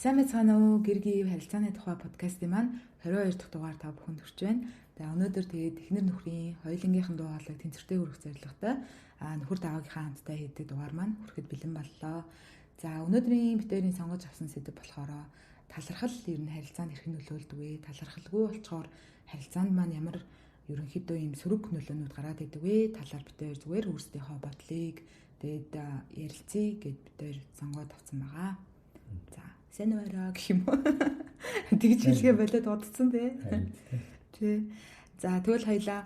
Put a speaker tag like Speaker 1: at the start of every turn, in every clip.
Speaker 1: Сайн мэцгаана уу гэргийн харилцааны тухай подкастын маань 22 дахь дугаар та бүхэнд хүрч байна. Тэгээ өнөөдөр тэгээд эхнэр нөхрийн хоёулангийнхан дуу хоолойг тэнцвэртэй хүргэх зорилготой нөхөр даваагийнхаа хамтдаа хийдэг дугаар маань хүрэхэд бэлэн боллоо. За өнөөдрийн битэрийн сонгож авсан сэдэв болохоор талархал ер нь харилцаанд хэрхэн нөлөөлдөг вэ? Талархалгүй болцохоор харилцаанд маань ямар ерөнхийдөө ийм сөрөг нөлөөнүүд гараад идэг вэ? Талаар битэр зүгээр өөрсдийнхөө бодлыг тэгээд ярилцъя гэд битэр сонгоод авсан байгаа. За сайн уу гэх юм уу? Тэгж хэлгээ болоод удцсан тий. За тэгвэл хоёлаа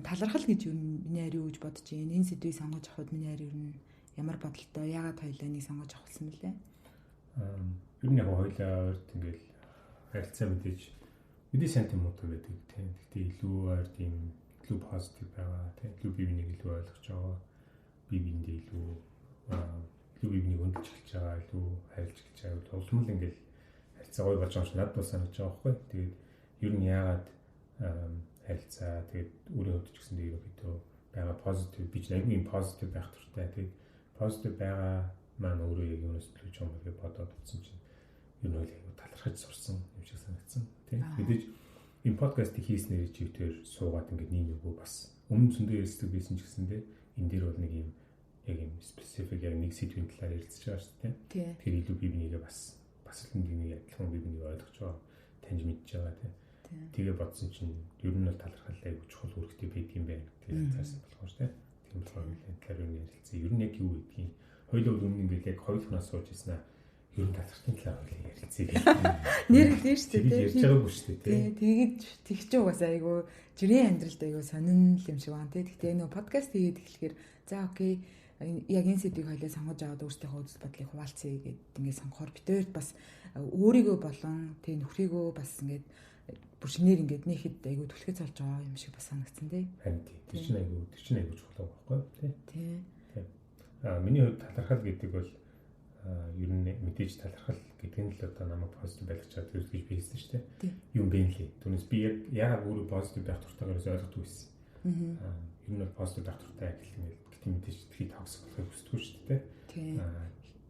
Speaker 1: талархал гэж юу миний ари юу гэж бодож байна? Энэ сэдвийг сонгож авахд миний ари юу ямар бодолтой? Яагаад хоёлаа нэг сонгож авахсан бэлээ?
Speaker 2: Ер нь яг хоёлаа ойрт ингээл харилцаа мэдээж сантимууд байдаг тийм. Гэхдээ илүү ойрт юм илүү позитив байгаа тийм. Илүү бие биенийг илүү ойлгож байгаа. Бие биендээ илүү бие биенийг өндөлж эхэлж байгаа, илүү харилж эхэлж байгаа. Улмал ингээл харилцаа гоё болж байгаа юм шиг надад санагдаж байгаа байхгүй. Тэгээд ер нь яагаад харилцаа тэгээд өөрөө хөдөлж гисэн дээр ерөөхдөө байгаа позитив би ч айгүй юм позитив байх туртай. Тэгээд позитив байгаа маань өөрөө яг юунаас төлж байгаа юм бэ бодоод утсан чинь ер нь айгүй талархаж сурсан юм шиг санагдсан. Тийм. Мэдээж энэ подкастыг хийснээр чивтэр суугаад ингээд нэг нөгөө бас өмнө зөндөө ярьдаг байсан ч гэсэндээ энэ дээр бол нэг юм яг юм специфик яг нэг сэдвийн талаар ярилцж байгаа шүү дээ. Тэгэхээр илүү бие бинийгээ бас л нэг адилхан бие бинийг ойлгож байгаа, таньж мэдж байгаа тийм. Тэгээ бодсон чинь ер нь бол талархал айгүй чухал үүрэгтэй байдаг юм байна гэж цаасан болохоор шүү дээ. Тийм болохоор энэ талаар юу ярилцъя. Ер нь яг юу гэдгийг хоёул өмнө ингээд яг хоёулахнаас сууж ирсэн аа. Ер нь талархтын талаар ярилцъя гэх юм.
Speaker 1: Нэр хэлээ шүү дээ.
Speaker 2: Ярьж байгаагүй шүү дээ.
Speaker 1: Тэгээд тэгж угаасаа айгүй жирийн амьдралд айгүй сонин юм шиг байна тий. Гэхдээ нөгөө подкаст хийгээд эхлэхээр за окей яг энэ сэдвийг хоёлаа сонгож аваад өөрсдийнхөө үзэл бодлыг хуваалцъя гэдээ ингээд сонгохоор битээр бас өөрийгөө болон тий нөхрийгөө бас ингээд бүр шинээр ингээд нэхэд айгүй түлхэц болж байгаа юм шиг бас санагдсан тий.
Speaker 2: Харин тий. Тэр чинь айгүй чухал байхгүй тий. Тий. Миний хувьд талархал гэдэг бол ер нь мэдээж талархал гэдэг нь л одоо намайг позитив байлгах чадвар гэж би хэлсэн шүү дээ. Юм бэ нэлээ. Түүнээс би яг яагаад өөрөө позитив байх туртайгаас ойлгохгүй байсан. Ер нь позитив байх туртай гэх юм л гэтээ мэдээж тэрхий токсик болохыг хүсдэггүй шүү дээ.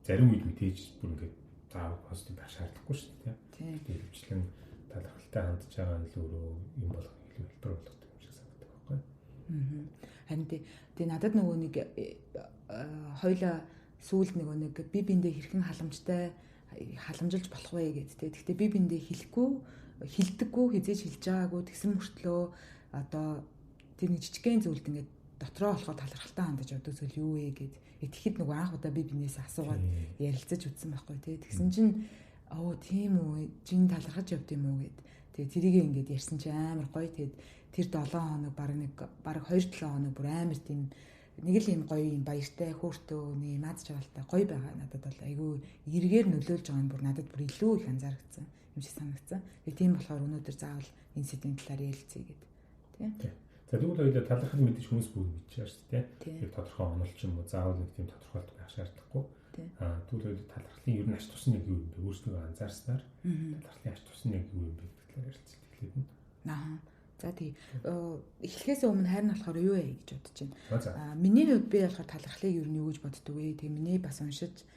Speaker 2: Зарим үед мэдээж бүр ингээд заавал позитив байх шаардлагагүй шүү дээ. Тэгээд хөвчлэн талархалтай хандж байгаа нь л өөрөө юм болох илүү хэлбэр болгох юм шиг санагдав байхгүй.
Speaker 1: Харин тий надад нөгөө нэг хоёлаа сүүлд нэг би биндээ хэрхэн халамжилж болох вэ гэдэг. Гэхдээ би биндээ хилдэггүй хизээж хилж байгаагүй тэгсэн мөртлөө одоо тэр нэг жижигхэн зүйлд ингээд дотроо болохоор талархалтай хандаж явдаг зүйл юу вэ гэд итгэхэд нөгөө анх удаа би бинээс асуугаад ярилцаж үзсэн байхгүй тий. Тэгсэн чинь тийм үү жин талархаж явд юм уу гэд. Тэгээ тэрийг ингээд ярьсан чи амар гоё. Тэгээд тэр 7 хоног баг 2-7 хоног бүр амар тийм нэг л юм гоё юм баяртай хөөртөө нэг юм аз жаргалтай гоё байгаа надад бол айгүй эргээр нөлөөлж байгаа нь бүр надад бүр илүү их анзаарчихсан юм шиг санагдсан. Тэгээ тийм болохоор өнөөдөр заавал энэ сэдвийн талаар ярилцъя гэд. Тийм.
Speaker 2: За тэгвэл хоёулаа талархал мэдээж хүмүүс бүгд мэдчихэж байна шүү дээ. Яг тодорхой онолч юм уу заавал нэг тийм тодорхойлт байх шаардлагагүй. Тэгвэл хоёулаа талархлын ер нь ач тус нэг юу юм бэ? Өөрсдөө анзаарснаар талархлын ач тус нэг юу юм бэ гэдэг талаар ярилцлаа эхлээд нь.
Speaker 1: За тий эхлэхээс өмнө харин болохоор юу вэ гэж бодож байна. Миний хувьд би болохоор талархлыг ер нь юу гэж боддог вэ? Тэгээ миний бас уншиж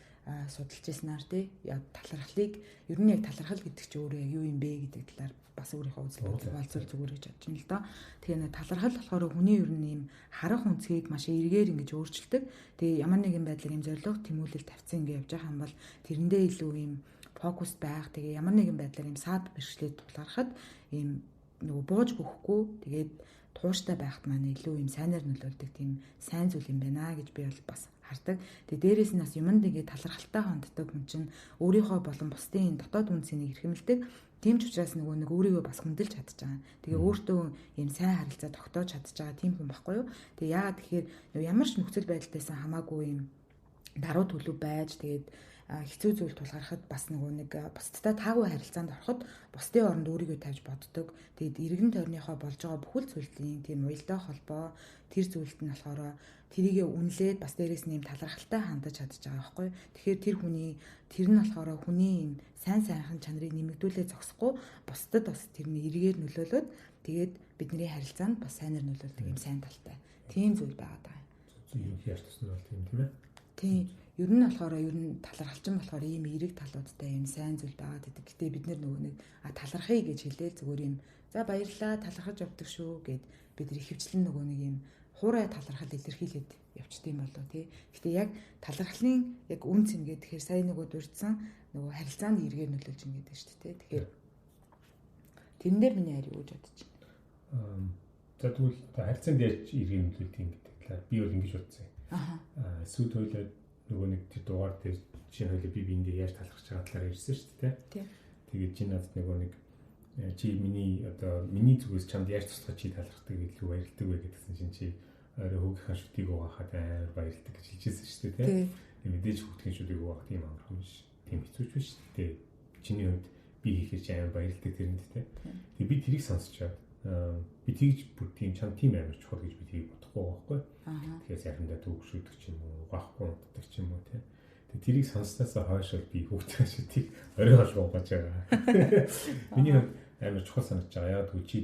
Speaker 1: судалж яснаар тий талархлыг ер нь яг талархал гэдэг чинь өөрөө юу юм бэ гэдэг талаар бас өөрийнхөө үзэл бодлыг болцвол зүгээр гэж бодож байна л доо. Тэгээ талархал болохоор хүний ер нь юм харах үнцгийг маш эргээр ингэж өөрчилдөг. Тэгээ ямар нэгэн байдлаар юм зориг тэмүүлэл тавьсан ингэ явж байгаа юм бол тэрэндээ илүү юм фокус байх. Тэгээ ямар нэгэн байдлаар юм саад бэрхшээлд тулгархад юм нөгөө бууж өгөхгүй тэгээд тууштай байхад маань илүү юм сайнаар нөлөөлдөг тийм сайн зүйл юм байна гэж би бол бас хардаг. Тэгээд дээрээс нь бас юмд ингээд талархалтай ханддаг хүн чинь өөрийнхөө болон бусдын дотоод үнцнийг эрхэмлдэг. Тийм ч учраас нэг өөрийгөө бас хөндлөж чадж байгаа. Тэгээ өөртөө юм сайн харилцаа тогтоож чадж байгаа тийм хүн байхгүй юу? Тэгээ яагаад тэгэхээр ямар ч нөхцөл байдалтайсан хамаагүй юм даруй төлөв байж тэгээд хэцүү зүйл тулгархад бас нэг бусдтай таагүй харилцаанд ороход бусдын оронд өөрийгөө тавьж боддог. Тэгээд эргэн тойрныхоо болж байгаа бүхэл зүйлийн тийм уялдаа холбоо тэр зүйлд нь болохоор тэрийгэ үнэлээд бас дээрээс нь юм талархалтай хандаж чадж байгаа байхгүй. Тэгэхээр тэр нь болохоор хүний юм сайн сайхан чанарыг нэмэгдүүлээ зогсохгүй бусдад бас тэрний эргээр нөлөөлөд тэгээд бидний харилцаанд бас сайнаар нөлөөлдөг юм сайн талтай. Тийм зүйл байгаа даа.
Speaker 2: Юу хийж тусна бол тийм ээ.
Speaker 1: Тийм. ер нь болохоор ер нь талархалчин болохоор ийм эерэг талуудтай юм сайн зүйл байгаад байдаг. Гэтэ бид нөгөө нэг талархъя гэж хэлээл зүгээр юм. За баярлалаа талархаж явдаг шүү гэд бид нар ихэвчлэн нөгөө нэг юм хуурай талархал илэрхийлээд явчихдээ болоо тий. Гэтэ яг талархлын яг үнц ингээд тэгэхээр сая нөгөө дурдсан нөгөө харилцаанд эргээр нөлөөлж ингээд байна шүү дээ. Тэгэхээр тэрэн дээр миний хариу гэж бодож байна.
Speaker 2: За тэгвэл харилцаанд яаж эргээр нөлөөлт юм гэдэг талаар би бол ингэж бодсон. Эсвэл хоёлаа нөгөө нэг тэр дугаар дээр чинь хоёлаа би биэндээ яаж талархаж байгаа талаар ярьсан шүү дээ. Тэгээд чи надад нөгөө нэг чи миний зүгээс чамд яаж туслах чи талархдаг илүү баярлдаг вэ гэдгсэн чинь чи орой хөөгийнхаа шүтгийг угаахад амар баярлдаг гэж хэлжсэн шүү дээ тийм. Мэдээж хөөгхийн шүтгийг угаах тийм амархан биш. Тийм хэцүүч биш шүү дээ. Чиний хувьд би хийхээр чи амар баярлдаг тэрэнд тийм. Тэгээд би тэрийг сонсчоод би тэгж бүр тийм чам тийм амар чухал гэж би тэрийг бодохгүй байхгүй. Тэгэхээр сайхандаа төгшүүлдэг ч юм уу, угаахгүй унтдаг ч юм уу тийм. Тэгээд тэрийг сонсснасаа хойш би хөөгхийн шүтгийг орой холбоо угааж байгаа. Миний хувьд амар чухал санагдаж байгаа. Яг тэгвэл чи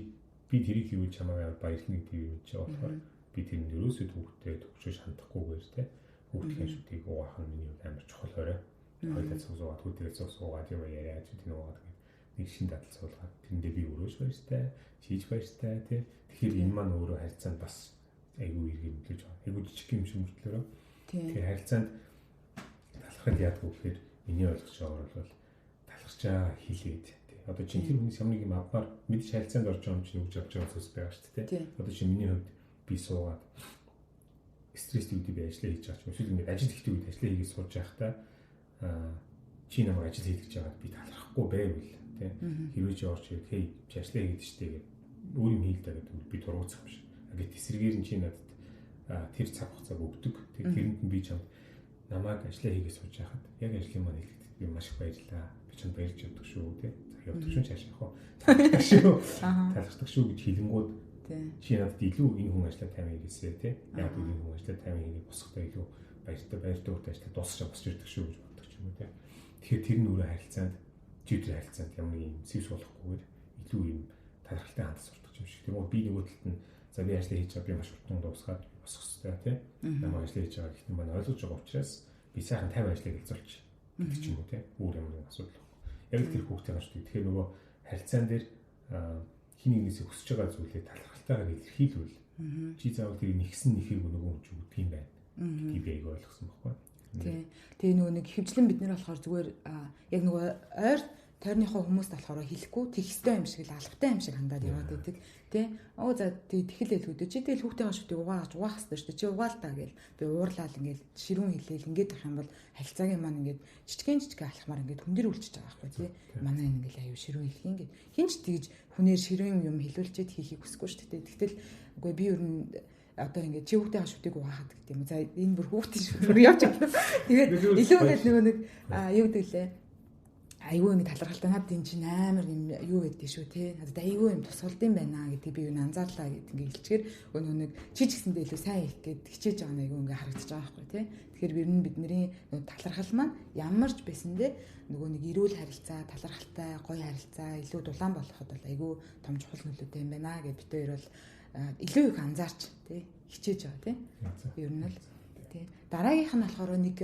Speaker 2: би тэрийг хийвэл чамайг баярлна гэдэг юм чи болохоор би тэр нэрөөсөө хүүхдээ төгшөж хандахгүйгээр те хүүхдийн шүтгийг угаах нь миний хувьд амар чухал орой. Хоёулаа цугсуугаад хүүхдээ цугсуугаад юм яриад шүтгийг угаадаг нэг шин дадал суулгаад тэрэндээ би өрөөж баяртай, чийж баяртай те. Тэгэхээр энэ маань өөрөө харилцаанд бас айгүй эргэн нөлөөж байгаа. Айгүй жижиг юм шиг мөртлөөрөө. Тэгэхээр харилцаанд талархал яадаг вэ гэхээр миний ойлгож байгаагаар бол талархчаа хийлээд одоо чинь тэр хүний самныг юм аваар мэдж харилцаанд орж байгаа юм чинь үгж авч байгаа зүйлс байгаа шүү дээ. Одоо чинь миний хувьд би суугаад стресстэй үед би ажиллаа хийж байгаа ч эсвэл ингээд ажил хийх үед ажиллаа хийгээд сууж байхдаа чи намайг ажил хийх гэж байгаад би талархахгүй байвал тийм хэрвээ чи орж ирээд хей чи ажиллаа хийгээд штэ гэдэг өөр юм хийлдэ гэдэг би тургууцах юм шиг. Ингээд эсрэгээр нь чи надад тэр цаг хугацааг өгдөг. Тэрэнд нь би чамд намайг ажиллаа хийгээд сууж байхад яг ажлын маань хэлэхэд би маш их баярлаа. Би чамд баярлж явдаг шүү тийм. Явдаг шүү чааш яах вэ? Талархдаг шүү гэж хэлэнгүүд чи надад илүү энэ хүн ажиллаа таймыг хийсээ тий. Яг энэ хүн ажиллаа таймыг хийгээд босохдоо илүү баяртай ажиллаа дуусчаа босч ирдэг шүү гэж боддог ч юм уу тий. Тэгэхээр тэр нь өөрөө харилцаанд чигээр харилцаанд ямар нэг юм сэвс болохгүйгээр илүү юм талархалтай хандаж сурдаг юм шиг. Тэгмээ би нөгөө талд нь за би ажиллаа хийж байгаа би маш хурдан дуусгаад босох хэрэгтэй тий. Намайг ажиллаа хийж байгаа гэхдээ маань ойлгож байгаа учраас би сайхан 50 ажлыг хэлцүүлж гэдэг ч юм уу тий. Өөр юм асуудал. Яг тэр хүүхдээ гарч тийм. Тэгэхээр нөгөө харилцаан дээр хин нэгнээс өсөж байгаа зүйлээ талархалтайгаар илэрхийлвэл чи заавал тэр нэгсэн нэхийг нөгөө хүн ч үгдэг юм байна. Тийм байг ойлгосон байхгүй.
Speaker 1: Тий. Тэгээ нөгөө нэг хөвчлэн бид нар болохоор зүгээр яг нөгөө ойр тойрныхоо хүмүүст болохоор хэлэхгүй тех хэстэй юм шиг л албатай юм шиг хандаад яваад байдаг. Тий. Оо за тэгэл хэлгүүдээ чи тэгэл хүүхдийн шүтгийг угаах хэрэгтэй шүү дээ. Чи угаал та гээл би уурлаад ингээд ширүүн хэлээл ингээд байх юм бол харилцаагийн маань ингээд жижиг алхмаар ингээд хүн дээр үлчиж байгаа байхгүй тий. Манай ингээд аюу ширүүн хэлэх ингээд хинч тэгж хүнээр ширүүн юм хэлүүлчихэд хийхийг хүсэхгүй шүү дээ. Тэгтэл үгүй би ер нь одоо ингээд чи хүүхдийн шүтгийг угаахад гэдэг юм. За энэ бүр хүүхдийн шүтгээр явж байгаа. Тэгээд илүү ингээд нөгөө нэг юу гэдэг лээ. Айгүй ингэ талархалтай надад энэ чинь амар юм юу гэдэг шүү те. Надад айгүй юм тусгалдсан байна гэдэг би юу анзаарлаа гэдэг ингэ хэлчихээр нөгөө нэг чи ч гэсэндээ илүү сайн их гэд хичээж байгаа нь айгүй ингэ харагдаж байгаа байхгүй те. Тэгэхээр бидний талархал маань ямар ч байсандээ нөгөө нэг эрүүл харилцаа, талархалтай, гоё харилцаа илүү дулаан болоход бол айгүй том чухал нөлөөтэй юм байна гэд бид хоёр бол илүү их анзаарч те хичээж байгаа те. Ер нь л те. Дараагийнх нь болохоор нэг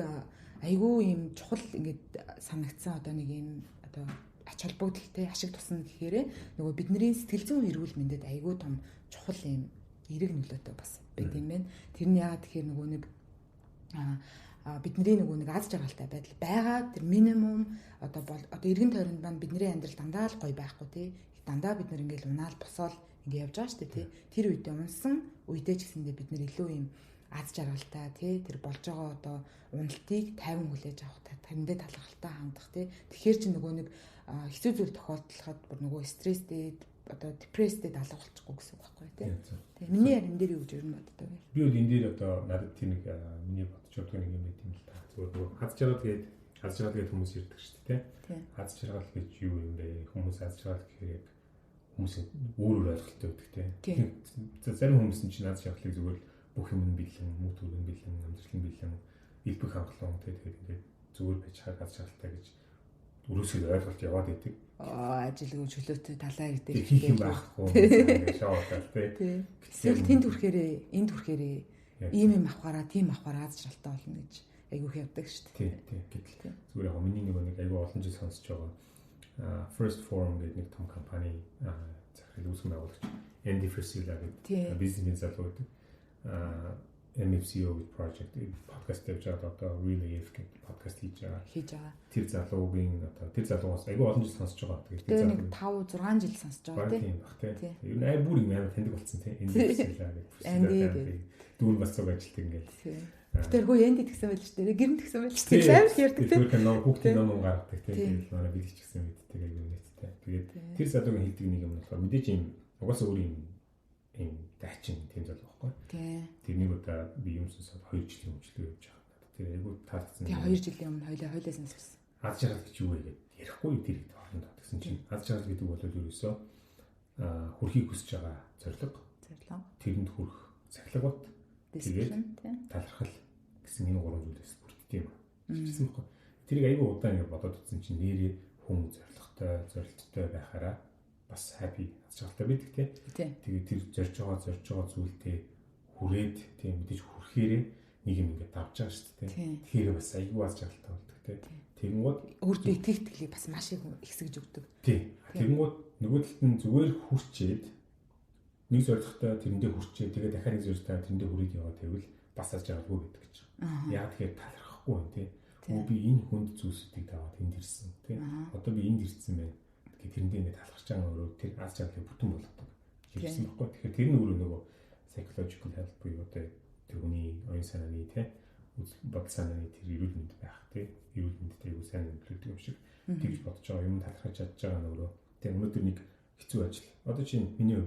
Speaker 1: айгүй юм чухал ингээд санагдсан одоо нэг юм одоо ач холбогдолтой ашиг тусна гэхээр нөгөө бидний сэтгэл зүйн эрүүл мэндэд айгүй том чухал юм эерэг нөлөөтэй бас байт юм байна. Тэр нь яагаад тэгэхээр нөгөө нэг бидний нөгөө нэг аз жаргалтай байдал байгаа тэр минимум одоо эргэн тойронд маань бидний амьдрал дандаа л гоё байхгүй тий. Дандаа бид нар ингээд унаал босоол ингээд явж байгаа шүү дээ тий. Тэр үедээ унсан үедээ ч гэсэндээ бид нар илүү юм аз жаргалтай тий тэр болж байгаа одоо уналтыг тайван хүлээж авах тэрэндээ талархалтай хандах тий тэгэхээр чи нөгөө нэг хэцүү зүйл тохиолдлоход бүр нөгөө стресстэй одоо депресстэй алга болчихгүй гэсэн үг байхгүй тий. Миний ярин дээр юу гэж ер нь боддог вэ? Би
Speaker 2: бол энэ дээр одоо надад тийм нэг миний бодож байгаа нэг юм байт юм л та. Зүгээр нөгөө аз жаргал гэдэг хүмүүс ирдэг шүү дээ тий. Аз жаргал гэж юу юм бэ? Хүмүүс аз жаргал гэхээр хүмүүс өөр ойлголттой байдаг тий. Зарим хүмүүс нь чинь аз жаргалыг зүгээр бүх юм бэлэн, мөнгө төрийн бэлэн, амьдралын бэлэн, илбэх хангалуун тэгээд ингээд зүгээр байж хагас шалтгаалтай гэж өрөөсөө ойлголт яваад идэг.
Speaker 1: Ажилгүй чөлөөтэй талаа гэдэг.
Speaker 2: Хийх юм байхгүй. Шоутай тий.
Speaker 1: Эсвэл тэнд хүрхээрээ, энд хүрхээрээ ийм юм авахаараа, тийм авахаараа аз жаргалтай болно гэж айгүй их явдаг шүү
Speaker 2: дээ. Тийм. Гэтэл зүгээр яг миний нэг айгүй олон жил сонсож байгаа First Forum гэдэг нэг том компани захирал үүсгэн байгуулагч Andy Frisella гэдэг бизнесмен залуу гэдэг. MFCO project подкаст хийж байгаа одоо Really If гэдэг подкаст хийж байгаа. Тэр залуугийн одоо тэр залуугаас айгүй олон жил сонсож байгаа.
Speaker 1: Тэгээд нэг 5 6 жил сонсож байгаа
Speaker 2: тийм баг тийм. Ер нь бүр юм амар таньдаг болсон тийм. Andy гэдэг дүүн бас цог ажилт ингээл.
Speaker 1: Тэр хөө Andy гэсэн байл шүү дээ. Гэрнт гэсэн байл шүү дээ. Амар ярьдаг тийм.
Speaker 2: Тэр кино хүүхдийн ном гаргадаг тийм. Тэгээд манай бид ч гэсэн мэддэг айгүй нийттэй. Тэгээд тэр залуугийн хэлдэг нэг юм болохоор мэдээж юм угаасаа өөр юм дайчин тийм залуу байхгүй. Тэрнийг удаа би юм сонсоод 2 жилийн өмнө явж байгаа. Тэр айгүй таалцсан.
Speaker 1: Тэгээ 2 жилийн өмнө хоёлаа сонссон.
Speaker 2: Аз жаргал гэж юу вэ гэдэг ярихгүй тэр их хоорондоо гэсэн чинь аз жаргал гэдэг бол ерөөсөө хүрхийг хүсэж байгаа зорилго. Тэрэнд хүрэх цахилгаан. Тэгээд талархал гэсэн энэ гурван зүйлээс бүрддэг юм. Хэлсэн байхгүй. Тэрийг айгүй удаа ингэ бодоод утсан чинь нэрээ хүн зорилттой байхаараа бас happy аз жаргалтай байдаг тийм. Тэгээд тэр зорж байгаа зүйлдээ хүрээд тийм мэдээж хүрхээрээ нэг юм ингээд давж байгаа шүү дээ тийм. Тэгэхээр бас айгүй аз жаргалтай болдог тийм. Тэгэнгүүт
Speaker 1: өөртөө итгэхтгэлийг бас маш их ихсэж өгдөг.
Speaker 2: Тийм. Тэгэнгүүт нөгөө талд нь зүгээр хүрчээд нэг зорилготой тэрэндээ хүрчээд тэгээд дахиад нэг зорилготой тэрэндээ хүрээд яваад байвал бас аз жаргалгүй байдаг гэж. Яг тэгэхээр талархахгүй байна тийм. Би энэ хүнд зүйлсүүдийг даваад энд ирсэн тийм. Одоо би энд ирсэн байна. Тэрэндээ ингээд талархаж байгаа өөрөө тэр аз жаргалыг бүтэн болгодог. Хэлсэн баггүй. Тэгэхээр тэр нь өөрөө нөгөө psychological health буюу одоо тэр хүний оюун санааны тийм бодол санааны тэр эрүүл мэнд байх тийм эрүүл мэндтэй юу сайн нөлөөлдөг юм шиг тэгж бодож байгаа юм талархаж чадж байгаа нь өөрөө тийм өнөөдөр нэг хэцүү ажил. Одоо чинь миний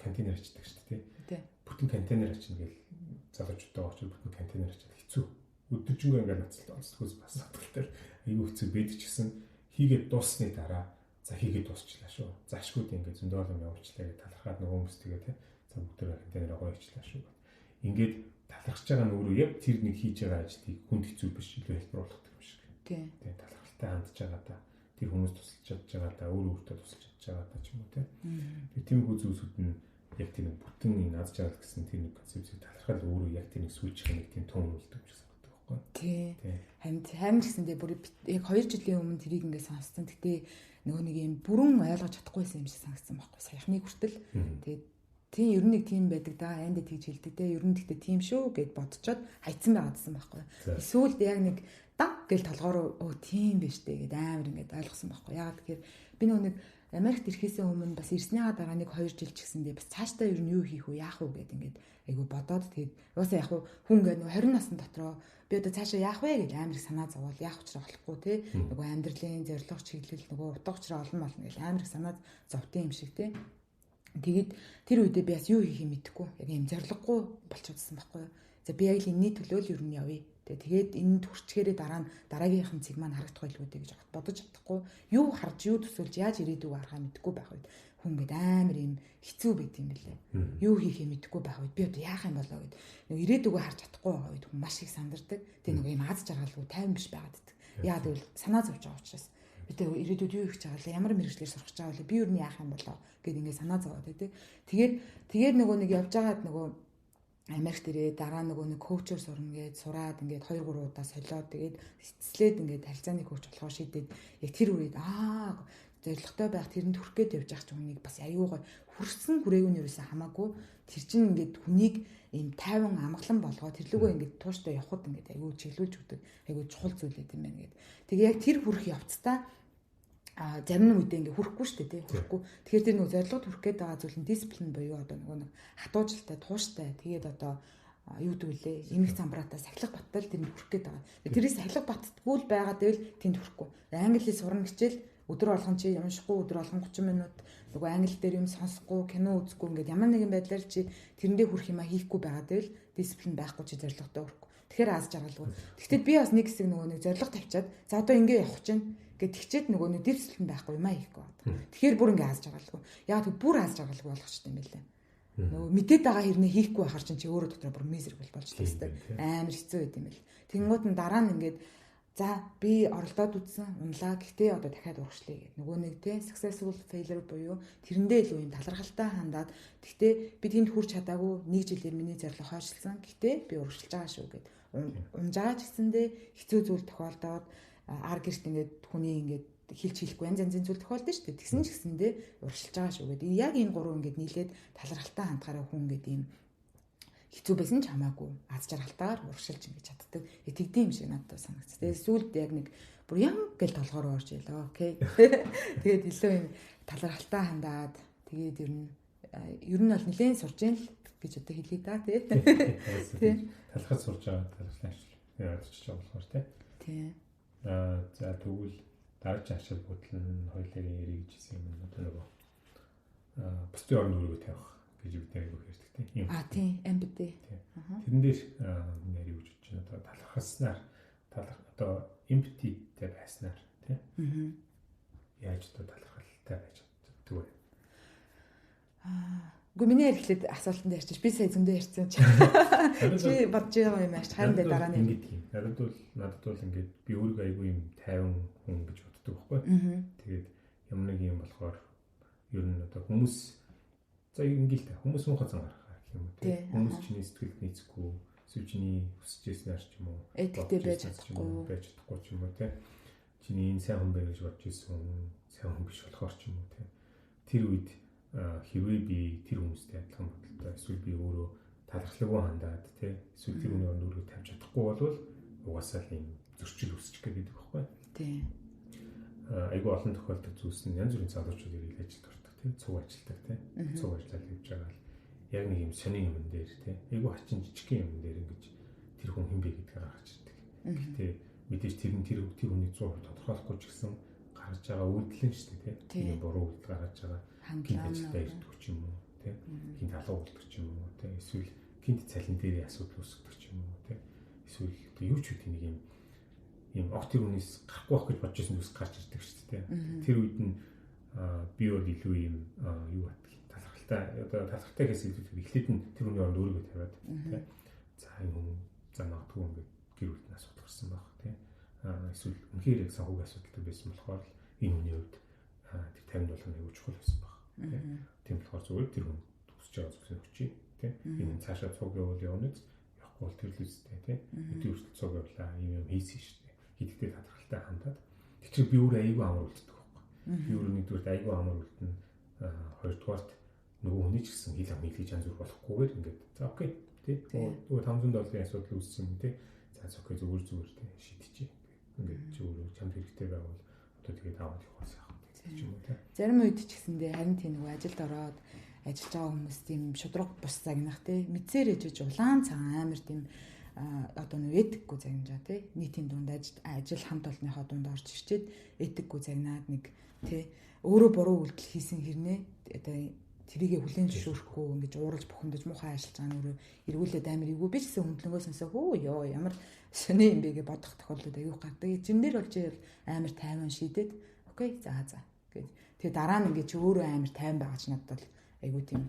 Speaker 2: контейнер ачдаг шүү дээ тийм. Бүтэн контейнер ачна гэл залуучуудтай очиж бүтэн контейнер ачаад хэцүү. Өдөржингөө ингээд нацалт онцлогоос бас хатгалтай аюу хэцүү байдаг ч гэсэн хийгээд дуусны дараа за хийгээд дуусчлаа шүү. Заашгүй ингээд зөндөө юм явуулчлаа гэж талархаад нөгөө хүмүүс тэгээ тийм за бүгдээ контейнер гоёчлаа шүү. Ингээд талархаж байгаа нь өөрөө яг тэр нэг хийж байгаа ажлыг хүнд хэцүү биш илүү хэлбэруулдаг юм шиг. Тийм талархалтай хандж байгаа да. Тэр хүмүүс тусалж чадж байгаа да. Өөртөө тусалж чадж байгаа да ч юм уу тийм. Тийм хүү зүйлсүүд нь яг тийм бүтэн энэ аз жаргал гэсэн тэр нэг концепцийг талархал өөрөө яг тэр нэг сүүлчих нэг тийм тон үлддэг юм шиг санагддаг байхгүй.
Speaker 1: Тийм. Харин гэсэндээ бүр яг 2 жилийн өмнө тэрийг ингээд сонссон. Гэтэ нөгөө нэг юм бүрэн ойлгож чадахгүйсэн юм шиг санагдсан байхгүй. Саяхныг хүртэл тэгээд тийм ер нь нэг тийм байдаг да. Анд тэгж хэлдэг те. Ер нь тэгтээ тийм шүү гэд бодцоод хайцсан байгаадсан байхгүй. Эсвэл яг нэг даг гэл толгоор тийм биш дээ гэд амар ингээд ойлгосон байхгүй. Яагаад тэгэхээр би нэг Америкт ирэхээс өмнө бас ирснийхаа дараа нэг 2 жил ч гэсэндээ бас цаашдаа ер нь юу хийх вэ яах вэ гэд ингээд айгу бодоод тэгээд уусаа яг хүн ингээд 20 насны дотроо би одоо цаашаа яах вэ гэж амар их санаа зовоол яах учраа болохгүй те нөгөө амьдралын зорилго чиглэл нөгөө утга учраа олон болно гэж амар их санаа зовтын юм шиг те. Тэгээд тэр үедээ би бас юу хийхээ мэдэхгүй яг юм зориггүй болчихсон байхгүй юу. За би яг л энэний төлөө л ер нь явъя. Тэгээд энд хүрчгээрээ дараа нь дараагийнхан цэг маань харагдах байлгүй дээ гэж бодож чадахгүй. Юу харж юу төсөөлж яаж ирээдүг харахаа мэдэхгүй байх үед хүн гээд амар юм хэцүү байт юм билээ. Юу хийхээ мэдэхгүй байх үед би одоо яах юм болоо гэд нэг ирээдүгөө харж чадахгүй байгаа үед хүн маш их сандардаг. Тэгээ нэг юм аз жаргалгүй тайван биш байгаад байдаг. Яа гэвэл санаа зовж байгаа учраас би тэ ирээдүйд юу хийж байгаа вэ? Ямар мэргэжлэр сурах гэж байгаа вэ? Би юу нь яах юм болоо гэд ингээд санаа зовоод байдаг. Тэгээд нөгөө нэг явж байгаад нөгөө Америкт ирээ дараа нөгөө нэг коучор сурна гээд сураад ингээд 2 3 удаа солиод тэгээд эцэслээд ингээд харилцааны коуч болохоо шийдээд яг тэр үед зоригтой байх тэрэнд хүрэх гээд явж байгаа ч хүнийг бас аюугаа хүрсэн хүрээгүй нь юусэн хамаагүй тэр чинь ингээд хүнийг ийм тайван амгалан болгоо тэрлүүгөө ингээд тууштай явхад ингээд аюу чиглүүлж өгдөг аюу чухал зүйл гэдэг юм байна гээд тэгээ яг тэр хүрэх явцдаа зарим нэг үедээ ингээ хүрхгүй шүү дээ тий хүрхгүй. Тэгэхээр тэр нэг зорилгод хүрэх гээд байгаа зүйл нь дисциплин буюу одоо нөгөө нэг хатуужилтай, тууштай тэгээд одоо юу гэдүүлээ эмх замбраатаа сахилах баттай тэр нь хүрэх гээд байгаа. Тэрээс сахилах баттгүй л байгаад байвал тэнд хүрэхгүй. Англи хэл сурна хичээл өдөр болгон чи уншихгүй өдөр болгон 30 минут нөгөө англи дээр юм сонсохгүй кино үзэхгүй ингээд ямар нэгэн байдлаар чи тэрэндээ хүрэх юмаа хийхгүй байгаад байвал дисциплин байхгүй чи зорилготой хүрэхгүй. Тэгэхээр аз жаргалгүй. Тэгэхдээ би бас нэг хэсэг нөгөө нэг зорилго тавьчаад за одоо ингээ явах чинь гэт тэгчээд нөгөө нэг дисциплин байхгүй юм аа хийхгүй байна. Тэгэхээр бүр ингээ аз жаргалгүй. Яг тэг бүр аз жаргалгүй болгочихсон юм байлаа. Нөгөө мэдээд байгаа хэрнээ хийхгүй байхаар чинь чи өөрөө дотроо бүр miserable болчихлоо хэвээр амар хэцүү байд юм байл. Тэнгууд нь дараа нь ингээд за би оролдоод үзсэн унлаа гэхдээ одоо дахиад урагшлая гэх. Нөгөө нэг те successful failure буюу тэрэндээ илүү юм талархалтай хандаад гэхдээ би тэнд хүрч чадаагүй нэг жилээр миний зорилго хойшлсон гэхдээ би урагшилж байгаа шүү гэд унжаач гэсэндээ хэцүү зүйл тохиолдоод ар гэрт ингээд хүний ингээд хэлж хэлэхгүй янз янзын зүйл тохиолдсон шүү дээ. Тэгсэн ч гэсэндээ уршилж байгаа шүү гэдэг. Яг энэ гурван ингээд нийлээд талархалтай хандхаараа хүн ингээд ийм хэцүү байсан ч хамаагүй аз жаргалтайгаар уршилж ингэж чаддаг. Тэгдэм юм шиг надад санагдсан. Тэгээд сүүлд яг нэг бүр ям гэл толгоор орж ялаа. Окей. Тэгээд илүү юм талархалтай хандаад тэгээд ер нь бол нэлээд сурж ийн л гэж одоо хэлье да тий.
Speaker 2: Талхаж сурж байгаа талхлаач яадчих жоо болохоор тий. За тэгвэл дараагийн ашиг бодол нь хоёулын ярих гэжсэн юм одоо нөгөө бусдын орнд өргөө тавих гэж бид нэг ярьдаг тий.
Speaker 1: Тийм empathy.
Speaker 2: Тэрэн дээр ярих гэж байна. Одоо талхаснаар одоо empathyтэй байснаар тий. Яаж одоо талхалтай байж чаддаг вэ?
Speaker 1: Гэхдээ миний ярихлаад асуултанд ярьчих. Би сая зөндөө ярьсан чи. Чи бодож байгаа юм ааш харин дараа нь
Speaker 2: ингэдэг. Надад бол ингээд би өөрийгөө айгүй юм тайван хүн гэж боддог байхгүй. Тэгээд юм нэг юм болохоор ер нь одоо хүмүүс за ингээл та хүмүүс муухай зан гаргах гэх юм уу тийм. Хүмүүс чиний сэтгэлд нийцэхгүй, эсвэл чиний хүсэжсэнээр ч юм уу.
Speaker 1: Эдгтэй байж чадахгүй
Speaker 2: ч юм уу тийм. Чиний энэ сайн хүн байх гэж бодож ирсэн сайн хүн биш болохоор ч юм уу тийм. Тэр үед хэрвээ би тэр хүмүүстэй адилхан бодолтой эсвэл би өөрөө талархлаггүй хандаад тий эсвэл тэр хүний өөрийгөө тавьж чадахгүй болвол угаасаа л юм зөрчил үүсчих гэдэг байхгүй
Speaker 1: тий
Speaker 2: айгүй олон тохиолдолд зүйлс нь янз бүрийн залуучууд ирээд ажилд ордог тий цуг ажилдаг тий цуг ажиллаад хийж байгаа л яг нэг юм сонин юм дээр тий айгүй хачин жижигхэн юм дээр ингэж тэр хүн хэн бэ гэдгийг гаргаж ирдэг гэхдээ мэдээж тэр хүний 100% тодорхойлохгүй ч гэсэн гаргаж байгаа үйлдэл нь шүү дээ тий тийм буруу үйлдэл гаргаж байгаа гинт ажилдаа ирдэг ч юм уу тий гинт алуу болдог ч юм уу тий эсвэл гинт цалин дээрээ асуудал үүсгдэг ч юм уу тий эсвэл одоо юу ч үгүй нэг юм огт тэрүүнээс гарахгүй байх гэж бодож байсан зүйлс гарч ирдэг шүү дээ тэр үед нь би бол илүү юм юу талархалтай одоо талархалтай гэсэн үг эхлээд нь тэр хүний оронд өөрийгөө тавиад тий за энэ хүн за магадгүй ингээд гэр бүлд нь асуудал гарсан байх тий эсвэл үнэхээр яг санхүүгийн асуудалтай байсан болохоор энэ хүний хувьд тэр 50 доллар аягүй чухал байсан баг. Тийм болохоор зүгээр тэр хүн хүсэж байгаа зүйлсээ өгчий. Тийм. Энэ цаашаа цуг явуул явна гэж явахгүй бол тэр л үстэй тийм. Өдөө хүртэл цуг явлаа юм хийсэн шүү дээ. Хидэгтэй татгалтай хандаад. Тэгэхээр би өөрөө аягүй амар үлддэг байхгүй. Би өөрөө нэгдүгээр аягүй амар үлдэн хоёрдугаарт нөгөө хүний ч гэсэн хил ам хийж янз бүр болохгүйгээр ингээд за окей тийм. Нөгөө $500 асуудал үүссэн юм тийм. За окей зүгээр тийм шийдчихье. Ингээд чи өөрөө чамд хэрэгтэй байвал одоо тэгээд аваад явах гэсэн.
Speaker 1: Зарим үед ч гэсэндээ харин тийм нэг ажилд ороод ажиллаж байгаа хүмүүс тийм шудраг бус загнах тий мэдсээр ээжж улаан цагаан амар тийм одоо нэг этикгүй загнажаа тий нийтийн дунд ажил хамт олонныхоо дунд орж ирчээд этикгүй загнаад нэг тий өөрөө буруу үйлдэл хийсэн хэрнээ одоо тэрийгэ хүлээн зөвшөөрөхгүй ингэж ууралж бухимдаж муухай ажиллаж байгаа нь өөрөө эргүүлээд амар ивгүй би ч гэсэн хөндлөнгөөс өсөө хөө ёо ямар сони юм бэ гэж бодох тохиолдол аюу гардаг. Зэмнэр болж амар тайван шийдээд окей за тэгээ дараа нь ингээд чи өөрөө амар тайван байгаа ч надад бол айгүй тийм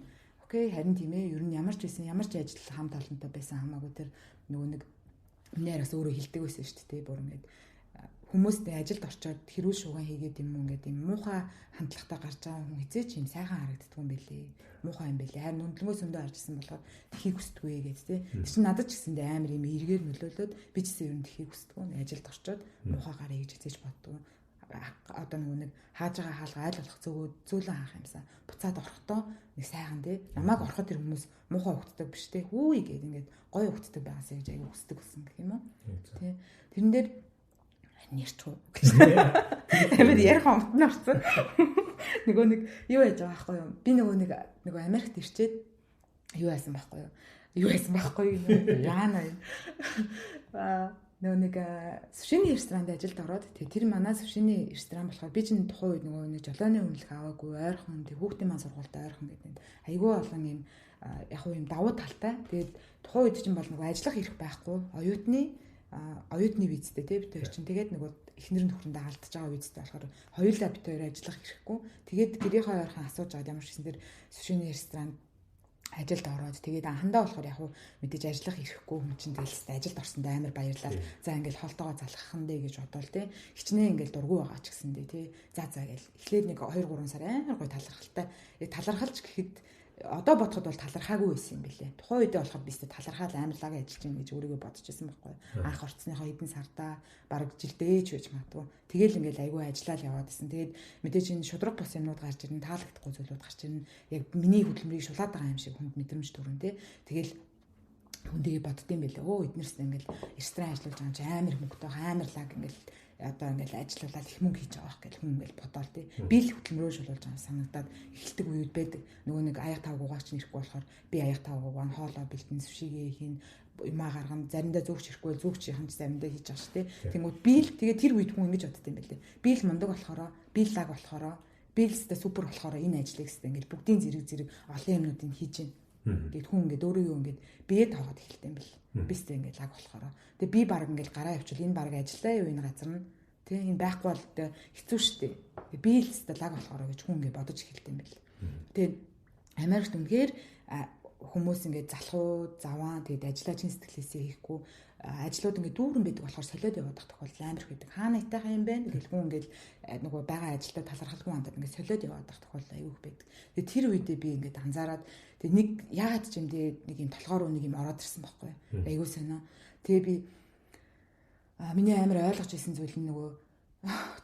Speaker 1: окей харин тийм ээ ер нь ямар ч байсан ямар ч ажил хамт олонтой байсан хамаагүй тэр нөгөө нэг нэрээс өөрөө хилдэг байсан шүү дээ бүр ингээд хүмүүстэй ажилд орчоод хэрүүл шууган хийгээд юм ингээд юм муухай хандлагатай гарч байгаа хүн хизээч юм сайхан харагддаг юм бэлээ муухай юм бэлээ харин нүндлэнгөөс өндөө харж ирсэн болохоор тхийг хүсдэггүй гэж тий чи надад ч гэсэндээ амар юм эргээр нөлөөлөд би ч гэсэн ер нь тхийг хүсдэггүй ажилд орчоод муухай гарыг гэж хизээч боддог одоо нэг хааж байгаа хаалга айл болох зөөлөн хаах юмсан буцаад орохдоо нэг сайхан тий намайг ороход тэр хүмүүс муухай хөвгтдөг биш тий хүү игээд ингээд гоё хөвгтдөг байгаасаа гэж аяг хүсдэг болсон гэх юм уу тий тэрэн дээр нэрчгүй амар ярих амтны орсон нөгөө нэг юу яаж байгаа байхгүй юу би нөгөө Америкт ирчээд юу яасан байхгүй юу яана нөгөө нэг сушины ресторанд ажилд ороод тэр манай сушины ресторан болохоор би чинь тухайн үед нөгөө нэг жолооны үнэлэх аваагүй ойрхон тэг хүүхдийн маань сургуультай ойрхон гэдэг айгүй олон юм яг уу юм давуу талтай тэгээд тухайн үед чинь бол нөгөө ажиллах эрх байхгүй оюутны визтэй тий бид хоёр чинь тэгээд нөгөө эхнэр нөхрөндөө алдчихж байгаа визтэй болохоор хоёулаа бид хоёр ажиллах эрхгүй тэгээд гэрийнхээ ойрхон асууж аваад ямар ч гэсэн тэр сушины ресторанд ажилд ороод тэгээд анхандаа болохоор яг мэдээж ажиллах ирэхгүй хүн чинь тэгэл ажилд орсондоо амар баярлал. За ингээл холтоогоо залгах нь дээ гэж бодвол тий. Хичнээн ингээл дургүй байгаа ч гэсэндээ тий. За гээл эхлээд нэг 2 3 сар амар гой талархалтай. Талархалж гэхэд одоо бодоход бол талархаагүй байсан юм билээ. Тухайн үедээ болохоор би өөртөө талархаад амар лаг ажиллаж юм гэж өөрийгөө бодож байсан байхгүй. Анх орцсныхоо хэдэн сардаа бараг жилдээж байж магадгүй. Тэгэл ингээл айгүй ажиллаад яваад байсан. Тэгээд мэдээж энэ шудраг бос юмнууд гарч ирнэ, таалагдахгүй зүйлүүд гарч ирнэ. Яг миний хөдөлмөрийг шулаад байгаа юм шиг хүнд мэдрэмж төрөн тий. Тэгэл хүндийгээ боддсон байлээ. Эднэрс ингээл ресторан ажиллаж байгаа юм чи амар мөнгөтэй амар лаг ингээл одоо ингээл ажиллуулаад их мөнгө хийж байгаа гэх хүн ингээл бодоол тий. Би л хөдөлмөрөө шулуулж байгаа санагдаад эхэлдэг үед байдаг. Нөгөө нэг аяг тавгуугаар ч нэрэхгүй болохоор би аяг тавгуугаа хоолоо бэлтэн сүшигээ хийн юмаа гаргана заримдаа зүгч ирэхгүй зүгчийнхэн ч заримдаа хийж байгаа ш тий. Тэнгүүд би л тэгээ тэр үед хүн ингэж боддсон юм байлээ. Би л мундаг болохоро би л лаг болохоро би л өстой супер болохоро энэ ажлыг өстой ингээл бүгдийн зэрэг олон юмнуудыг хийж гин. Тэгээд хүн ингээд өөрийгөө ингээд бие таагаад эхэлдэг юм бэл. Бистэй ингээд лаг болохоор. Тэгээд би баг ингээд гараа явуучвал энэ баг ажиллаа юу энэ газар нь. Тэ энэ байхгүй бол хэцүү шттэ. Тэгээд би л өстой лаг болохоор гэж хүн ингээд бодож эхэлдэг юм бэл. Тэгээд Америкт үнэхээр хүмүүс ингээд залхуу, заваа тэгээд ажиллаа чин сэтгэлээсээ хийхгүй ажлууд ингээд дүүрэн байдаг болохоор солиод яваад байх тохиолдол амар их байдаг. Хаана итайхан юм бэ? Тэгэл хүн ингээд нөгөө байгаа ажилдаа талархалгүй хандаад ингээд солиод яваад байх тохиолдол аюул их байдаг. Тэгээд тэр үедээ би ингээд анзаараад тэг нэг яагаад ч юм дэ нэг юм толгоор нэг юм ороод ирсэн байхгүй. Аюул сонио. Тэгээ би миний амар ойлгож ирсэн зүйл нь нөгөө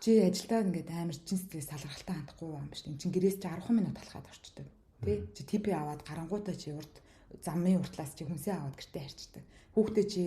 Speaker 1: чи ажилдаа ингээд амар чин сэтгэлээс талархалтай хандахгүй юм ба шүү. Чин гэрээс чи 10 минут талхаад орчдөг. Тэ чи ТП аваад гарангуудаа чи урд замын уртлаас чи хүнсээ аваад гэртээ харчдаг. Хүүхдээ чи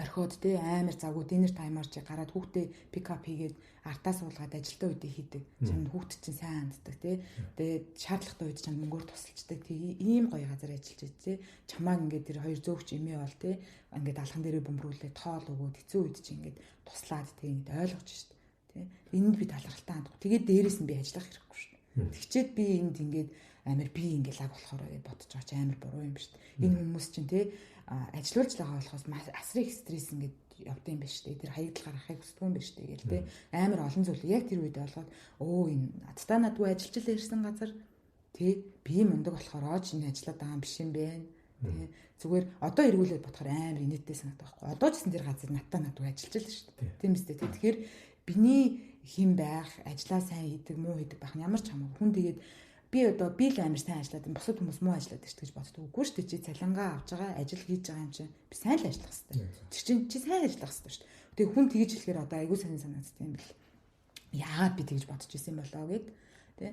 Speaker 1: орхиод тэ амар завгүй динер таймаар чи гараад хүүхдээ пикап хийгээд артаа суулгаад ажилтаа үедээ хийдэг. Чамд хүүхд чинь сайн ханддаг тэ. Тэгээд шаардлагатай үед чамд мөнгөөр тусалчдаг. Тэг ийм гоё газар ажиллаж байж тэ. Чамааг ингээд тэр хоёр зөөгч эмээ бол тэ. Ингээд алхан дээрээ бөмбөрүүлээ тоол өгөөд хэцүү үед чи ингээд туслаад тэг ингээд ойлгож шít. Тэ. Энд би талархалтай ханддаг. Тэгээд дээрээс нь би ажиллах хэрэггүй шít. Тэгчээд би энд ингээд амар би ингээд лаг болохоор бодож байгаа чи амар буруу юм шít. Энэ хүмүүс чинь тэ ажиллуулж байгаа болохоос асрын их стресс ингээд явдсан юм байна шүү дээ. Тэр хаягдл гаргахыг хүсдэг юм байна шүү дээ гээл тэ. Амар олон зүйл яг тэр үед болгоод энэ надтай надгүй ажиллаж л ирсэн газар тэ би мундаг болохоор ч энэ ажиллаад байгаа юм биш юм бэ. Тэ зүгээр одоо эргүүлээд бодохоор амар инээдтэй санагдах байхгүй. Одоо ч гэсэн тэр газар надтай надгүй ажиллаж л шүү дээ. Тийм үстэй. Тэгэхээр биний хин байх, ажиллаа сайн хийдэг, муу хийдэг байх нь ямар ч хамаагүй. Хүн тэгээд би одоо би л амар сайн ажиллаад бусад хүмүүс муу ажиллаад ирж гэж боддог. Үгүй шүү дээ. Чи цалингаа авч байгаа, ажил хийж байгаа юм чинь би сайн л ажиллах хэрэгтэй. Тэр чинь чи сайн ажиллах хэрэгтэй шүү дээ. Тэгээ хүн тэгж хэлэхээр одоо айгүй сайн санагддаг юм бэл. Яагаад би тэгж бодож ирсэн болоо гэд тий.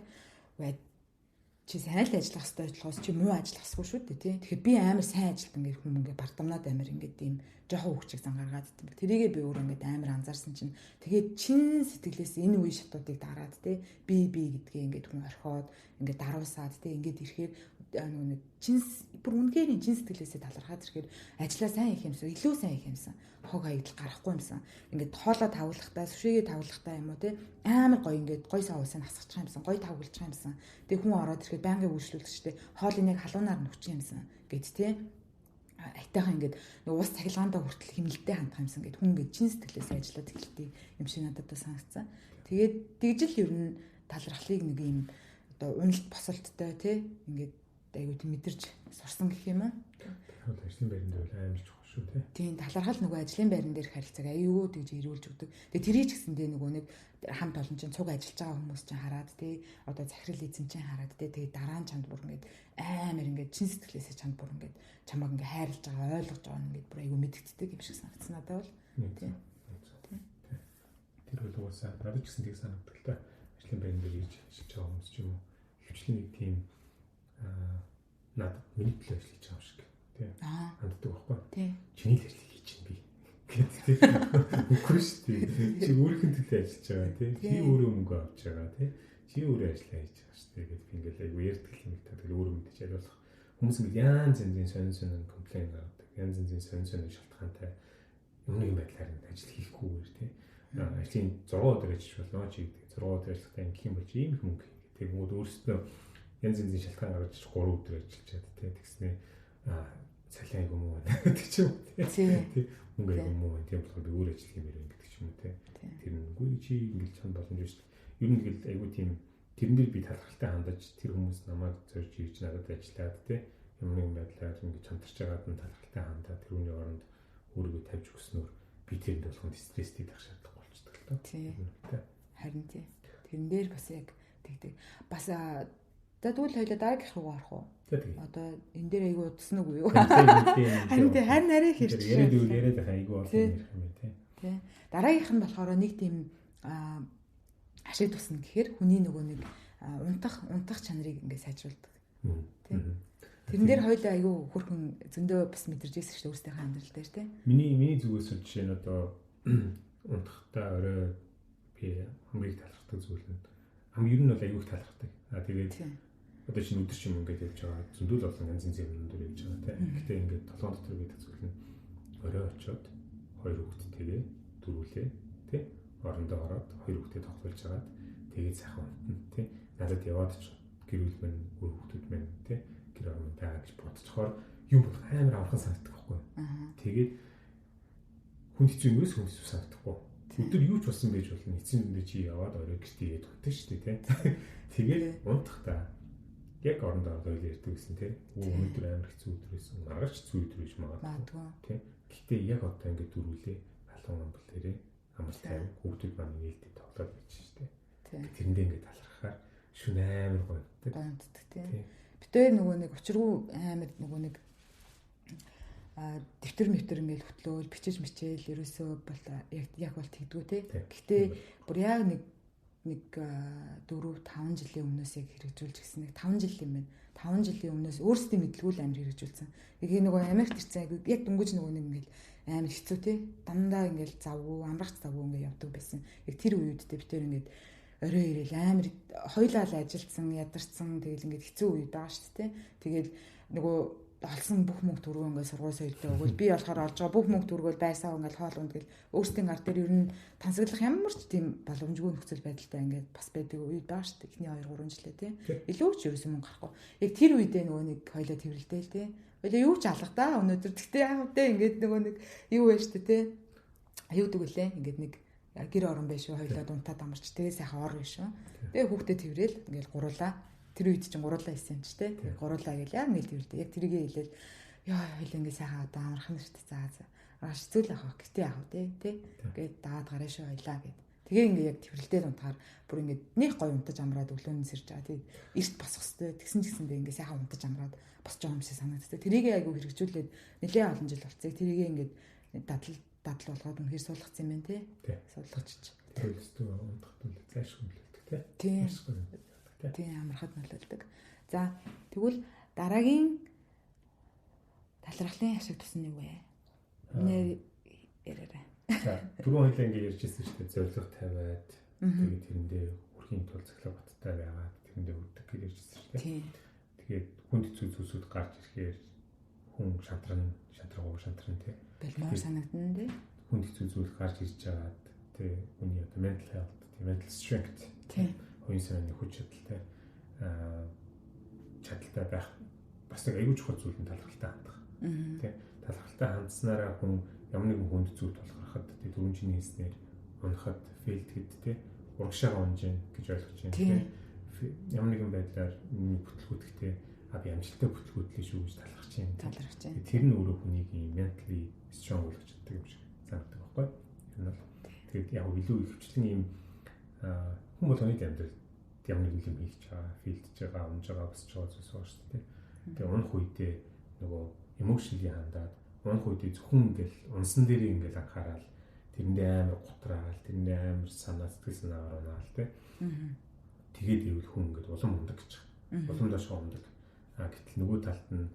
Speaker 1: Чи сайн л ажиллах хэрэгтэй болохоос чи муу ажиллахгүй шүү дээ тий. Тэгэхээр би амар сайн ажилтан гэх хүн ингээ бардамнаад амар ингээ ийм жоохон хөвчөг зан гаргаад идэв. Тэрийгээ би өөр ингээ амар анзаарсан чинь тэгээд чин сэтгэлээс энэ үе шатуудыг дараад тий. Би гэдгээ ингээ хүн орхиод ингээ даруусаад тий. Ингээ ирэхээр нэг чин бүр үнгээр чин сэтгэлээсээ талархаад ирэхээр ажиллаа сайн их юмсан, илүү сайн их юмсан. Хог хаягдл гарахгүй юмсан. Ингээд хоолоо тавлахтаа, сүшигээ тавлахтаа юм уу тий. Амар гоё ингээд гоё савуулсаа насгах юмсан, гоё тавгалж байгаа юмсан. Тэгээ хүн ороод ирэхэд байнгын үйлчлүүлдэг шүү дээ. Хоолыг нэг халуунаар нүчих юмсан гэд тий. Айтайхан ингээд нэг ус цахилгаандаа хүртэл хэмнэлтэд хандах юмсан гэд хүн ингээд чин сэтгэлээс ажиллаад эхэлдэг юм шиг надад санагдсан. Тэгээд тэгжил ер нь талархлыг нэг юм одоо уналт босолттой тий. Ингээд айгуу тийм мэдэрч сурсан гэх юм уу?
Speaker 2: Ажлын байранд бол амар чухал шүү тий.
Speaker 1: Тийм талархал нөгөө ажлын байран дээрх харилцааг аюу тэгж ирүүлж өгдөг. Тэгээ тэрий ч гэсэндээ нөгөө нэг хамт олон чинь цуг ажиллаж байгаа хүмүүс чинь хараад тий одоо захирал эзэн чинь хараад тий тэгээ дараа нь чамд бүр ингээд амар ингээд чин сэтгэлээсээ чамд бүр ингээд чамайг ингээд хайрлаж байгаа ойлгож байгаа нь ингээд бүр аюу мэдгэддэг юм шиг санагдсан надад бол тий.
Speaker 2: Тэр бол уусаа надад ч гэсэн тийг санагддаг л та. Ажлын байран дээр ирж ажиллаж байгаа хүмүүс ч юм уу хөвчлийн нэг тийм надад миний төлөө ажиллаж байгаа юм шиг тий. Ханддаг байхгүй.
Speaker 1: Тий.
Speaker 2: Чиний л ажлыг хийж чинь би. Гэт үгүй шүү дээ. Чи өөрийнхөө төлөө ажиллаж байгаа тий. Чи өөрөө мөнгө авч байгаа тий. Чи өөрөө ажиллаа хийж байгаа шүү дээ. Гэт би ингээл айгу ярьдаг юм та тэгэл өөрөө мэдээж яриулах. Хүмүүс ингээл янз янзын сонин комплейн гаргадаг. Янз янзын сонин шалтгаантай өмнө юм байдлаар ажил хийхгүйгээр тий. Ажлын 6 өдөр ажиллаж болно чи гэдэг. 6 өдөр ажиллахтаа ингэх юм бол чи ийм их мөнгө хийгээд тэг мөнгө өөрсдөө янз янзын шалтгаан гаргаж 3 өдөр ажиллаад тий. Тэгснээ цалин айгу муу байна гэдэг ч юм уу тий. Мөнгө айгу муу байна. Тийм болохоор би өөр ажил хиймээр байна гэдэг ч юм уу тий. Тэр нүгүй чи ингэж чанд боломж шүү дээ. Ер нь тэгэл айгу тийм тэрэн дээр би талархалтай хандаж тэр хүмүүс намайг зорж ирж надад ажиллаад тий. Ямар нэгэн байдлаар ингэж хамтарч байгаад нь талархалтай хандаад тэр үний оронд өөрийгөө тавьж өгснөөр би тэрэнд болгонд стресстэй байх шаардлага болчихдог л тоо.
Speaker 1: Тий. Харин тий. Тэрэн дээр бас яг тэгдэг. Бас За тэгвэл хоёлаа дараагийнх руу орох уу? Одоо энэ дээр айгүй удсан уу юу?
Speaker 2: Харин
Speaker 1: харин арай хэрч.
Speaker 2: Яриад айгүй олон ярих юм тий.
Speaker 1: Тий. Дараагийнх нь болохоор нэг тийм ашиг тусна гэхээр хүний нөгөө нэг унтах чанарыг ингээд сайжруулдаг. Тий. Тэрэн дээр хоёлаа айгүй хөрхөн зөндөө бас мэдэрч ирсэн шүү дээ өөрсдийнхээ амьдрал дээр тий.
Speaker 2: Миний зүгээс жишээ нь одоо унтахтаа орой би хамгийн талархдаг зүйл нь хамгийн ер нь бол аюух талархдаг. Тэгээд одоо чинь өдөр чинь ингээд явж байгаа зөндөл олон янз янзын юмнууд явж байгаа тийм. Гэтэ ингээд толгойн дотор байдаг зүйл нь орой очиод хоёр хүүхэдтэйгээ дөрүүлээ тийм. Орондоо ороод хоёр хүүхдэд тоглуулж агаад тэгээд сайхан унтна тийм. Надад яваад ч гэрүүл мэн өөр хүүхдүүд мэн тийм. Гэр орон байгаа гэж бодцохоор юм бол амар аврахын санагддаг байхгүй. Тэгээд хүн хэцүү юмээс хүн хэцүү санагдахгүй. Өдөр юу ч болсон байж болно. Эцсийн дүндээ чи яваад орой гэртээ ихэд хөтөн шүү дээ тийм. Тэгээд унтахдаа яг орондоо ороод ярьдаг гэсэн тийм. Өнөөдөр амар хэцүү өдөр байсан. Маргааш хэцүү өдөр биш магадгүй тийм. Гэхдээ яг одоо ингээд дөрүүлээ халуун амбал дээрээ амар тайван хүүхдүүд маань нээлттэй тоглоод байж шүү дээ. Тэрэндээ ингээд талархахаар шүн амар
Speaker 1: гойддаг тийм. Битээ нөгөө нэг учиргүй амар нөгөө нэг дэвтэр мэвтэр ингээл хөтлөөл бичиж мичээл ерөөсөө бол яг бол тэгдгүү те. Гэхдээ бүр яг нэг 4-5 жилийн өмнөөс яг хэрэгжүүлж гисэн нэг 5 жил юм байна. 5 жилийн өмнөөс өөрсдийн мэдлгүй л амар хэрэгжүүлсэн. Яг нөгөө Америкт ирсэн яг дөнгөж нөгөө нэг ингээл амар хэцүү те. Дандаа ингээл завгүй, амрагч завгүй ингээл явдаг байсан. Яг тэр үеүдтэй битээр ингээд орой ирээл амар хоёлаа л ажилдсан, ядарсан тэгэл ингээд хэцүү үед байгаа шүү дээ. Тэгэл нөгөө олсон бүх мөнгө төгрөгөө ингээд сургууль соёлтой өгвөл би болохоор олж байгаа бүх мөнгө төгрөгөө байсаа ингээд хоол унд гэл өөрсдийн гар дээр ер нь тансаглах ямар ч тийм боломжгүй нөхцөл байдалтай ингээд бас байдаг үед байгаа шүү дээ. Эхний 2-3 жилээ тийм. Илүү ч ерөөсөн мөнгө гарахгүй. Яг тэр үедээ нөгөө нэг хоёлаа тэрвэрлдээ л тийм. Хоёлаа юу ч алга да өнөөдөр. Тэгтээ яах вэ ингээд нөгөө нэг юу вэ шүү дээ тийм. Аюудаг үлээ ингээд нэг гэр орон байш шүү хоёлаа дунтаад амарч тэгээ сайхан ор биш шүү. Тэгээ хүүхдээ тэрвэл ингээд гуруулаа. Тэр үед чинь гуруулаа хийсэн юм чи тэ. Гуруулаа гэл яг нэг тэрдээ. Яг тэрийгээ хэлээл ёо хоёлаа ингээд сайхан одоо амарх нь шүү дээ. За шицүүл яах вэ? Гэтэ яах вэ тэ. Ингээд даад гараа шүү хоёлаа гэд. Тэгээ ингээд яг тэрвэлдээ унтахаар бүр ингээд нэг гой унтаж амраад өглөөний сэрж байгаа. Тэгээд эрт босох хэвээр тэгсэн ч гэсэндээ ингээд сайхан унтаж амраад босч байгаа юм шиг санагддаг. Тэрийгээ айгу хэрэгжүүлээд нэлээд олон жил болцсон. Тэрийгээ ингээд дадал болгоод үнэхээр суулгацсан юм байна те. Суулгачиж.
Speaker 2: Төлөвлөлтөө унтахтул зайшгүй нөлөөлдөг те.
Speaker 1: Тийм амархад нөлөөлдөг. За тэгвэл дараагийн талархлын ашиг тусна юу вэ? Нэр яраарай.
Speaker 2: За түрүү хоёлаа ингэ ярьжсэн шүү дээ. Зорилго тавиад тэгээд тэрэндээ өрхийн тул цахилгаан баттай байгаад тэрэндээ өгдөг гэж ярьжсэн шүү дээ. Тэгээд хүнд хэцүү зүйлсүүд гарч ирэхээр хүн шантран тий.
Speaker 1: Бэлмээр санагдана тий.
Speaker 2: Хүнд хэцүү зүйл гарч ирж байгаад тий хүний одоо mental health, mental strength тий. Хүний санааны хүч чадалтай чадaltaй байх бас нэг аюул чухал зүйл нь талархалтай хандах. Тий. Талархалтай хандсанараа хүн ямар нэгэн хүнд зүйл тулгархад тий дөрөвчний хийснээр унахад фейлдэхэд тий урагшаага унж гэж ойлгож байна тий. Ямар нэгэн байдлаар миний бүтлгүүдэхтэй би амжилттай бүтлгүүдлээ шүү гэж талархаж байна. Тэр нь өөрөө хүнийг mentally strong болгож чаддаг юм шиг санагддаг байхгүй юу? Энэ бол тэгээд яг илүү ихвчлэн ийм хүн болгоны амьдрал ямар нэгэн юм хийж байгаа, филдж байгаа, унж байгаа, босч байгаа зүйлс байна шүү дээ. Тэгээд унах үедээ нөгөө emotionally хандаад унах үедээ зөвхөн ингээл унсан дээрээ ингээл анхаарал тэрэндээ амар гутраал, тэрэндээ амар санаа сэтгэл санаагаар унаал тий. Тэгээд ивэл хүн ингээд улам ундаг гэж. Улам доош ундаг. Гэтэл нөгөө талд нь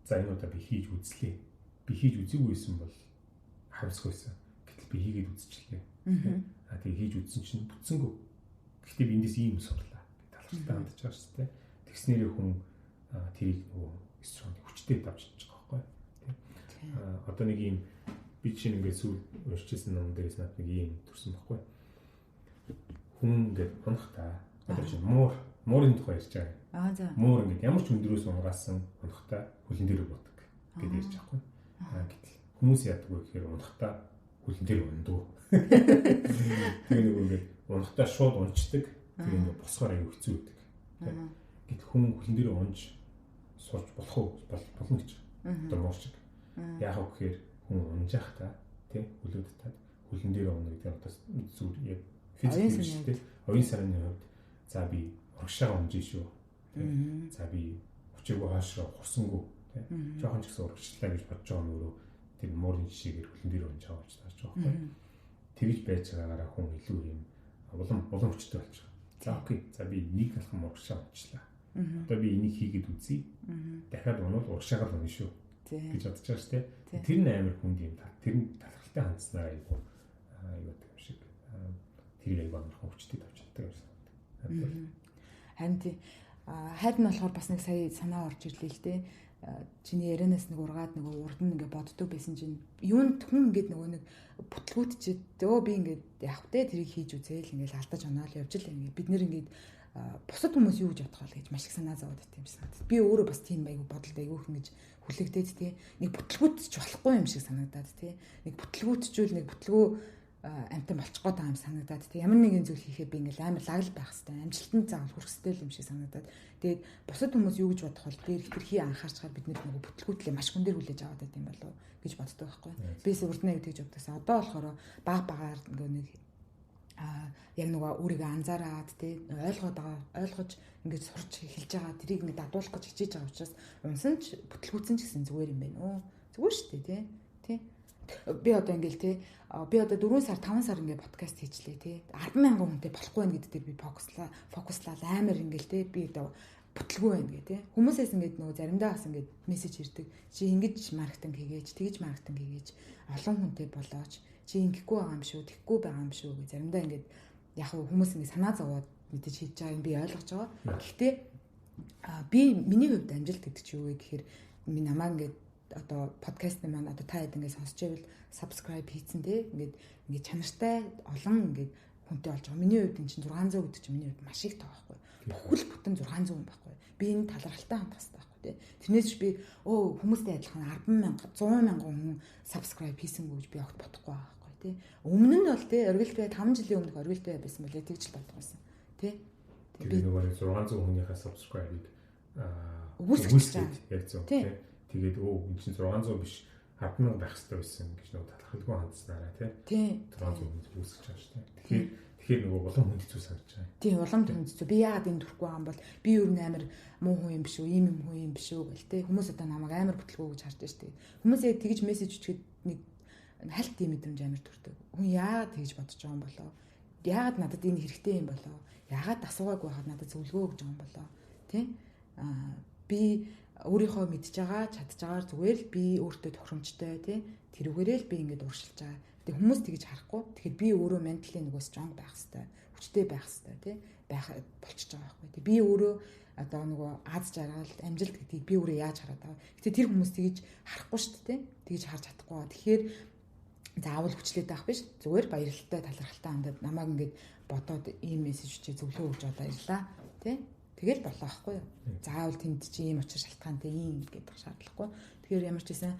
Speaker 2: за энэ удаа би хийж үзлээ. Би хийж үзэггүйсэн бол харамсахгүйсэн. Гэтэл би хийгээд үзчихлээ. Тэгээ хийж үзсэн чинь бүтсэнгүү. Гэхдээ би эндээс ийм сурлаа. Талархалтай хандж байгаа шүү дээ. Тэгснээрээ хүн тэрийг нөгөө стронг хүчтэй давж чадчих байгаа байхгүй. Одоо нэг ийм би чинь ингээд сүүл уншижсэн ном дээрээс над нэг ийм төрсөн байхгүй. Хүн ингээд унахтаа одоо чинь муурын тухай ярьж байгаа.
Speaker 1: За.
Speaker 2: Муур ингээд ямар ч өндрөөс унгаасан унахтаа хөлн дээр буудаг гэдээ ярьж байгаа байхгүй. Гэтэл хүмүүс яадаг вэ гэхээр унахтаа хөлн дээр ундуу. Тэгээ нэг ингээд унахтаа шууд унцдаг. Тэгээ ингээд босгоор аяг хэцүү байдаг. Гэтэл хүн хөлн дээр унж сууж болох уу? Болно гэж. Одоо муурчиг. Яах вэ гэхээр хүн унжаах та тий хөлөд таад хөлн дээр унах гэдэг одоо зүгээр яг физик шүү дээ. Оюун санааны хувьд за би урагшаа унжин шүү. За би хүчээгүй хаашаа хурсангүй тийм. Жохон ч гэсэн урагшлаа гэж бодож байгаа нь өөрөө тэр муурын жишээгээр хөлн дээр унж байгаа учраас жоохгүй. Тэгж байж байгаагаараа хүн илүү юм улам хүчтэй болж байгаа. За окей. За би нэг алхам урагшаа унчлаа. Одоо би энийг хийгээд үзье. Дахиад унвал урагшаагаа л унах шүү. Гэж бодож байгаа шүү дээ. Тэр нь амар хүнд юм та. Тэр нь талхалтай хандснараа айгу гэдэг юм шиг. Тэр айгу амар хүчтэй тавьж чаддаг юм шиг.
Speaker 1: Харин тий хайр нь болохоор бас нэг сая санаа орж ирлээ л дээ. Чиний ярианаас нэг ургаад нэг урд нь ингээ боддог байсан чинь юунд хүн ингээд нөгөө нэг бүтлгүүтчихэд өө би ингээд явах те тэрийг хийж үзээл ингээд алдаж оноол явж л ингээд бид нэр ингээд бусад хүмүүс юу гэж бодох вэ гэж маш их санаа зовоод байт юм шиг санагдав. Би өөрөө бас тийм байг бодолд айгүйх ингэж хүлэгдээд те нэг бүтлгүүтч болохгүй юм шиг санагдаад те нэг бүтлгүүтчүүл нэг бүтлгүү амтан болчих гоо таам санагдаад те ямар нэгэн зүйл хийхэд би ингээл амар лагл байх хэвээр амжилтанд заавал хүрэх хэвээр юм шиг санагдаад тэгээд бусад хүмүүс юу гэж бодох бол дээр хитрхи анхаарчаар бид нэг бүтлгүүтлээ маш хүн дээр хүлээж аваад байт юм болов гэж боддог байхгүй. Бис урднаа гэж боддогсаа одоо болохоор багаар ингээ нэг яг нөгөө өөрийгөө анзаараад тий ойлгож ингээд сурч эхэлж байгаа тэрийг ингээд дадуулах гэж хичээж байгаа учраас унсан ч бүтлгүүцэн ч гэсэн зүгээр юм байна уу зүгээр шүү дээ тий би одоо ингээл тий би одоо 4 сар 5 сар ингээд подкаст хийчлээ тий 10,000 хүнтэй болохгүй байх гэдэг дээр би фокуслаад амар ингээл тий би одоо бүтлгүй байна гэ тий хүмүүсээс ингээд нөгөө заримдаа бас ингээд мессеж ирдэг чи ингэж маркетинг хийгээч тэгж маркетинг хийгээч олон хүнтэй болооч чи ингэхгүй байгаа юм шүү, тэгхгүй байгаа юм шүү гэж заримдаа ингээд яг хүмүүс ингэ санаа зовоод мэдээж хийж байгаа юм би ойлгож байгаа. Гэхдээ би миний хувьд амжилт гэдэг чи юу вэ гэхээр миний намаа ингээд одоо подкастны маань одоо та хэд ингээд сонсч байвал subscribe хийцэн те ингээд чанартай олон ингээд хүнтэй болж байгаа. Миний хувьд энэ чинь 600 гэдэг чинь миний хувьд маш их тоо байхгүй. Бүхэл бүтэн 600 хүн байхгүй. Би энэ талархалтай хандах хэрэгтэй байхгүй те. Тэрнээс би хүмүүстэй адилхан 10,000 100,000 хүн subscribe хийсэнгүй гэж би огт бодохгүй байгаа. Тий. Өмнө нь бол тий оргилт бай 5 жилийн өмнөх оргилт бай байсан болоо тэгж л бодгосон. Тий.
Speaker 2: Би нөгөө 600 хүнийхээ subscribe-ыг
Speaker 1: өгүүлчихсэн
Speaker 2: яг зөв тий. Тэгээд энэ чинь 600 биш 10,000 байх хэрэгтэй байсан гэж нөгөө талхалгүй хандсанараа тий. 600 хүн үүсгэж байгаа шүү дээ. Тэгэхээр нөгөө улам хүнд хэцүү санагдаж байна.
Speaker 1: Тий, улам хүнд хэцүү. Би яагаад энэ төрөхгүй байгаа юм бол би юу н амар муу хүн юм биш үү, ийм юм хүн юм биш үү гэл тий. Хүмүүс одоо намайг амар бүтлгөө гэж харж штеп. Хүмүүс яг тэгж мессеж өчгээд нэг хальт тийм мэдрэмж амар төрдөг. Хүн яагаад тэгж бодож байгаа юм болоо? Яагаад надад энэ хэрэгтэй юм болоо? Яагаад асуугаагүй хаад надад зөвлөгөө өгж байгаа юм болоо? Тэ? Би өөрийнхөө мэдж байгаа, чадж байгаагаар зүгээр л би өөртөө тохиромжтой тий. Тэрүүгээрээ л би ингэж уршилж байгаа. Тэг хүмүүс тэгж харахгүй. Тэгэхээр би өөрөө менталын нөгөө strong байх хэрэгтэй, хүчтэй байх хэрэгтэй тий. Байх болчихж байгаа байхгүй. Тэг би өөрөө одоо нөгөө аз жаргал, амжилт гэдгийг би өөрөө яаж хараад байгаа. Гэтэ тэр хүмүүс тэгж харахгүй шүү дээ тий. Тэгж харж чадахгүй. Тэгэхээр заавал хүчлээд байх биш. Зүгээр баярлалтай, талархалтай хандаад намайг ингэж бодоод ийм мессеж чи зөвлөгөө өгч одоо баярлаа тий. Тэгэл болоо байхгүй юу. Заавал тэнд чи ийм очир шалтгаантай ийм гэдэг шаардлагагүй. Тэгэхээр ямар ч гэсэн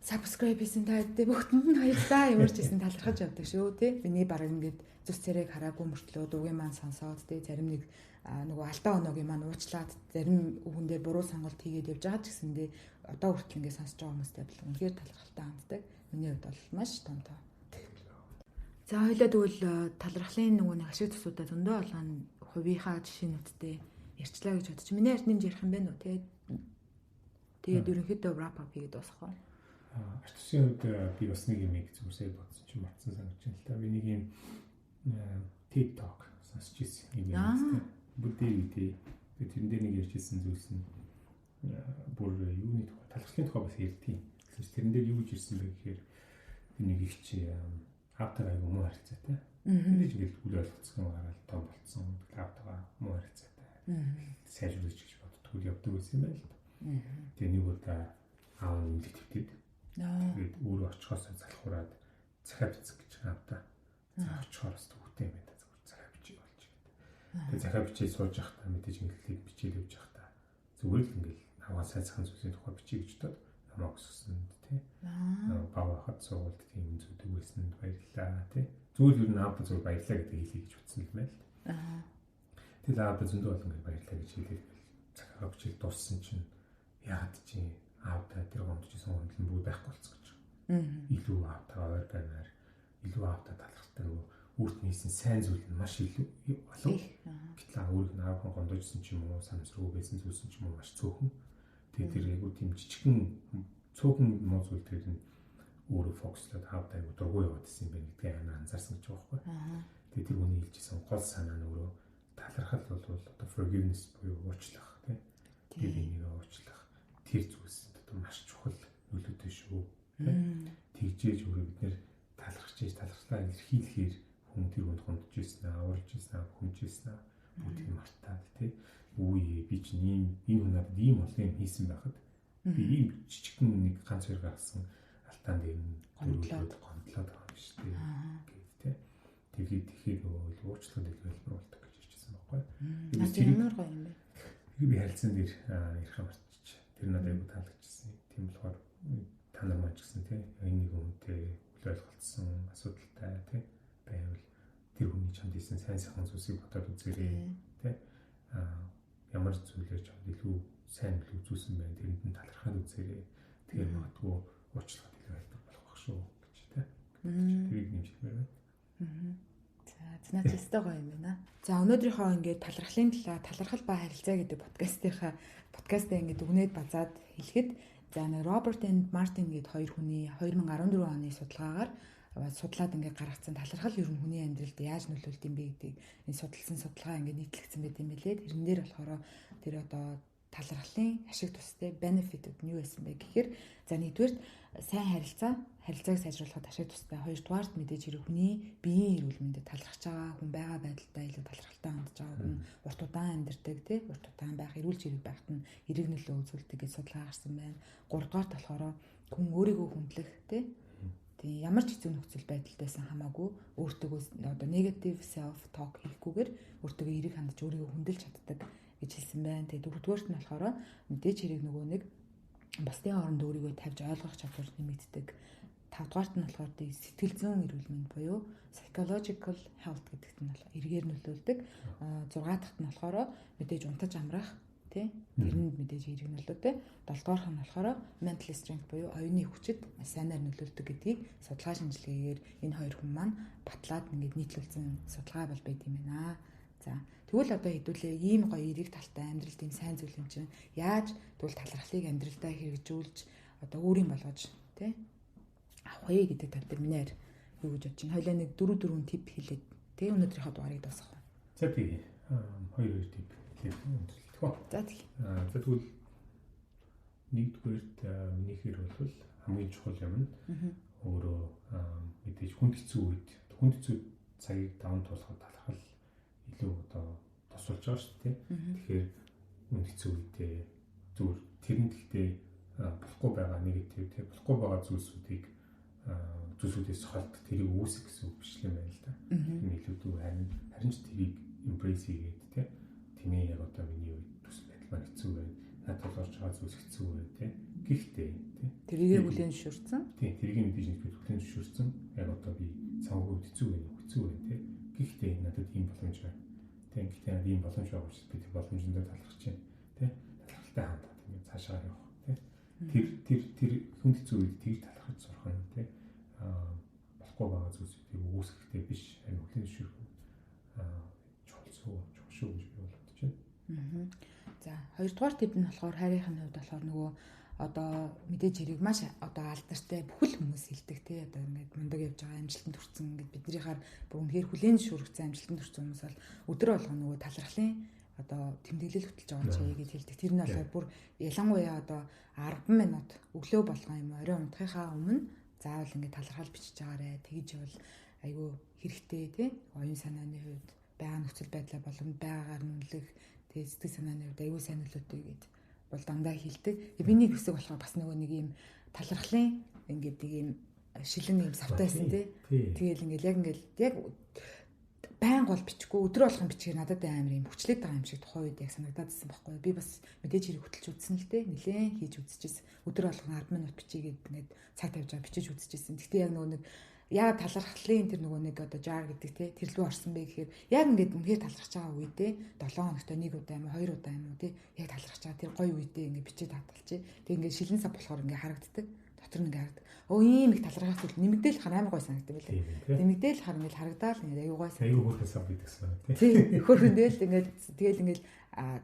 Speaker 1: subscribe хийсэн та бүхэнд нь баярлалаа. Ямар ч гэсэн талархаж явдаг шүү тий. Миний баг ингэж зүс царайг хараагүй мөртлөө дуугийн маань сонсоод тий зарим нэг нөгөө алдаа оноогийн маань уучлаад зарим хүн дээр буруу сонголт хийгээд явж байгаа ч гэсэндээ одоо хүртэл ингэ сонсож байгаа хүмүүстэй бол үнэхээр талархалтай ханддаг. Миний хувьд бол маш том тоо. За хоёлаа тэгвэл талархлын нөгөө нэг ашиг тусуудаа зөндөө болгоно хувийнхаа жишээнүүдтэй ярьчлаа гэж бодчих. Миний ард нэмж ярих юм байна уу те. Тэгээд ерөнхийдөө wrap up хийгээд дуусгах уу?
Speaker 2: Артистийн хувьд би бас нэг юм зүгсээ бодсон чинь матсан санагдаж байна л та. Би нэг юм TED Talk сонсч ирсэн юм. Бүдээ тэрэн дээр нэг ярьжсэн зүйлс нь бүр юуны тухай талархлын тухай бас ярьдیں۔ Тэрэн дээр юу гэж ирсэн бэ гэхээр би нэг их чи автаа аяг муу харьцаатай. Бид ингэж үл ойлгоцсон гараад том болцсон. Автаа муу харьцаатай. Сайжруулж гэж боддгоо явдаг байсан юм байна л. Тэгээ нэг удаа аав нь төвтөд. Тэгээд өөрөө очихоос залхуураад захаа бицэг гэж автаа. За очихоос төвтэй юм байна. Зүгээр захаа бичиг болж байгаа. Тэгээд захаа бичиж сууж явахдаа мэдээж ингээл бичиж явж явахдаа зүгээр л ингээл аваа сайцхан зүйлсийн тухай бичиж гэж бодоод намайг өссөн тий. Бага хат суулт тийм зүгдэг байсанд баярлалаа тий. Зүгээр юу наавд зүгээр баярлалаа гэдэг хэлье гэж утсан юм байна л. Тэгэл аавд зөндөө бол ингээд баярлалаа гэж хэлээд захаа бичиж дууссан чинь яад чи аавдаа тэр гомдчихсан гомдол нь бүр байхгүй болцсон гэж. Илүү аавтаа ойр байнаар илүү аавтаа талархтай нөгөө өөрт нь хийсэн сайн зүйл нь маш илүү болов. Гэтэл өөрийнх нь аавхан гондожсэн ч юм уу, санамсргүй байсан зүйлсэн ч юм уу маш цөөхөн. Тэгээд тэр айгуу тийм жижигхэн цөөхөн муу зүйл тэр нь өөрөө фокуслаад аавд айгуу дургүй яваад исэн юм байна гэдгийг амар анзаарсан гэж байгаа байхгүй. Тэгээд тэр хүний хэлжсэн гол санаа нь өөрөө талархал бол одоо forgiveness буюу уучлах тийм. Тэр энийг уучлах тэр зүйлс одоо маш чухал нөлөөтэй шүү. Тэгжээж өөрөө бид нэр талархлаа илэрхийлэхээр хүн тэр хүнд хандж ирсэн аа, уурж ирсэн аа, хүнж ирсэн аа бүгдийг мартаад тий. Үгүй би чинь энэ хүн надад ийм олон юм хийсэн байхад би ийм жижигхэн нэг ганц хоёр гаргасан алтаан дээр нь дөрөвлөд гомдлоод байгаа юм шүү дээ гэдэг тий. Тэгэхээр нөгөө уучлалт хэлбэр болдог гэж хэлчихсэн байхгүй.
Speaker 1: Тэр ямар гоё юм бэ?
Speaker 2: Би харилцан дээр ярих мартчих. Тэр надад айгу таалагдчихсан. Тийм болохоор та нар маань ч гэсэн тий энэ нэг хүнтэй үл ойлголцсон асуудалтай тий байвал тэр хүний чамд хийсэн сайн сайхан зүйлсийг бодоод үзээрэй тий ямар зүйлээр чамд илүү сайн илүү зүйлсэн байна тэрэнд нь талархаад үзээрэй тэгэхээр магадгүй уучлалт илүү хэлбэр болох байх шүү гэж тий тэрийг нэмжмээр байна.
Speaker 1: За цэнэтэй гоё юм байна. За өнөөдрийнхөө ингээд талархлын талархал ба харилцаа гэдэг подкастаа ингээд өгнөөд базаад хэлэхэд за Роберт энд Мартин гэдэг хоёр хүний 2014 оны судалгаагаар судлаад ингээд гаргацсан талархал ер нь хүний амьдралд яаж нөлөөлд юм бэ гэдгийг энэ судалсан судалгаа ингээд нийтлэгдсэн байт юм билээ. Тэрэн дээр болохоор тэр одоо талархлын ашиг тустай benefit нь юу байсан бэ гэхээр за нэгдүгээр сайн харилцааг сайжруулахад ашиг тустай. Хоёрдугаарт мэдээж хэрэг хүний биеийн эрүүл мэндэд талархаж байгаа хүн байгаа байдалтай илүү талархалтай хандж байгаа хүн урт удаан амьдардаг тий урт удаан байх эрүүл жирэг байхад нь эрэг нөлөө үзүүлдэг гэж судалгаа гарсан байна. Гуравдугаарт болохоор хүн өөрийгөө хүндлэх тий ямар ч хэцүү нөхцөл байдалтайсан хамаагүй өөртөө одоо negative self talk хийхгүйгээр өөртөө эрэг хандж өөрийгөө хүндэлж чаддаг гэж хэлсэн байна. Тэгээ дөрөвдүгээрт нь болохоор мэдээж хэрэг нөгөө нэг бусдын оронд өөрийгөө тавьж ойлгох чадвар нэмэгддэг. Тавдугаарт нь болохоор сэтгэл зүйн эрүүл мэнд буюу psychological health гэдэгт нь бол эргээр нөлөөлдөг. 6 дахьт нь болохоор мэдээж унтаж амрах тий тэрэнд мэдээж эрэг нөлөөтэй. 7 дугаарх нь болохоор mental strength буюу оюуны хүчит сайнаар нөлөөлдөг гэдгийг судалгаа шинжилгээгээр энэ хоёр хүн маань батлаад ингээд нийтлүүлсэн судалгаа бол байт юм байна. За тэгвэл одоо хэдүүлээ ийм гоё эрэг талтай амьдрал тийм сайн зүйл юм чинь яаж тэгвэл талархлыг амьдралдаа хэрэгжүүлж одоо өөрийн болгож тий авах вэ гэдэг тал дээр минийэр юу гэж бодож байна. Хоёлаа нэг 4 тип хэлээд тий өнөөдрийнхөө дугаарыг дуусгах.
Speaker 2: За тий 2 тип хэлэх өндөрлөх.
Speaker 1: За тий.
Speaker 2: Тэгвэл нэгдүгээрт минийхэр бол хамгийн чухал юм нь өөрөө мэдээж хүнд хэцүү цагийг даван туулахад талархал илүү одоо тусалж байгаа шүү дээ. Тэгэхээр үн хэцүү үедээ зүгээр тэрэнд гэхдээ болохгүй байгаа негатив тий болохгүй байгаа зүйлсүүдээс хольт тэрийг үүсгэх гэсэн үг биш юм байна л да. Энэ илүү дүү харин ч тэрийг embrace хийгээд тий тэмээ яг одоо миний үед төсөл байдал маань хэцүү байна. Надад болж байгаа зүйлс хэцүү байна тий. Гэхдээ тий
Speaker 1: тэрийгээ бүлээн зөвшөөрсөн.
Speaker 2: Тий тэрийг мэдээж нэг бүлээн зөвшөөрсөн. Яг одоо би цаавгүй хэцүү байна тий. Гэхдээ надад ийм боломж байна. Тэг гэхдээ ийм боломж байгаа учраас би тэр боломжтой талархаж байна. Тэ? Талархалтай хандаад ингэ цаашаа явах. Тэ? Тэр хүнд хэцүү үед тэр талархаж сурах нь тэ? Болохгүй байгаа зүйлсүүдийг үүсгэхдээ биш амин хүлээн зөвшөөрөх чухал шүү гэж би бодож байна.
Speaker 1: За хоёрдугаар тип нь болохоор хайрын хувьд болохоор нөгөө одоо мэдээж хэрэг маш одоо алдартай бүхэл хүмүүс хэлдэг тий одоо ингээд мундаг явж байгаа амжилтанд хүрсэн ингээд биднийхээр бүр үнэхээр хүлээн зөвшөөрөгдсөн амжилтанд хүрсэн хүмүүс бол өдөр болгоо нөгөө талархлын одоо тэмдэглэл хөтлж байгаа ч гэж хэлдэг. Тэр нь болохоор бүр ялангуяа одоо 10 минут өглөө болгоо юм орой унтахынхаа өмнө заавал ингээд талархал бичиж байгаарэ тэгж бол айгүй хэрэгтэй тий оюун санааны хувьд байгаа нөхцөл байдлаа болгонд байгаагаар нүлэх тий сэтгэл санааны хувьд айгүй сайн нөлөөтэй гэдэг бол дандаа хилдэг. Биний хэсэг болохоор бас нөгөө нэг юм талархлын ингээд нэг юм шилэн юм савтайсан тий. Тэгэл ингээд яг байнга бол бичихгүй өдөр болгон бичихээр надад амар юм хүчлээд байгаа юм шиг тухайн үед яг санагдаадсэн байхгүй. Би бас мэдээж хэрэг хөтлж үзсэн л дээ. Нилээн хийж үзчихсэн. Өдөр болгон 10 минут бичигээд ингээд цаг тавьж байгаа бичиж үзчихсэн. Гэхдээ яг нөгөө нэг яа талархлын тэр нөгөө нэг одоо жар гэдэг тий тэр лүү орсон бэ гэхээр яг ингээд үнхээр талархаж байгаа үедээ 7 хоногт нэг удаа юм уу 2 удаа юм уу тий яг талархаж байгаа тэр гоё үедээ ингээд бичиж татгалчих. Тэг ингээд шилэн сав болохоор ингээд харагддаг. дотор нэг харагд. Ийм их талархах зүйл нэмэгдээл хар амар гой санагдсан байлээ. Нэмэгдээл хар ингээд харагдаал ингээд аюу гой санагдав.
Speaker 2: Аюу хөрхөөсөө бидгсэн тий.
Speaker 1: Тий. Хөрхөндөл ингээд тэгэл ингээд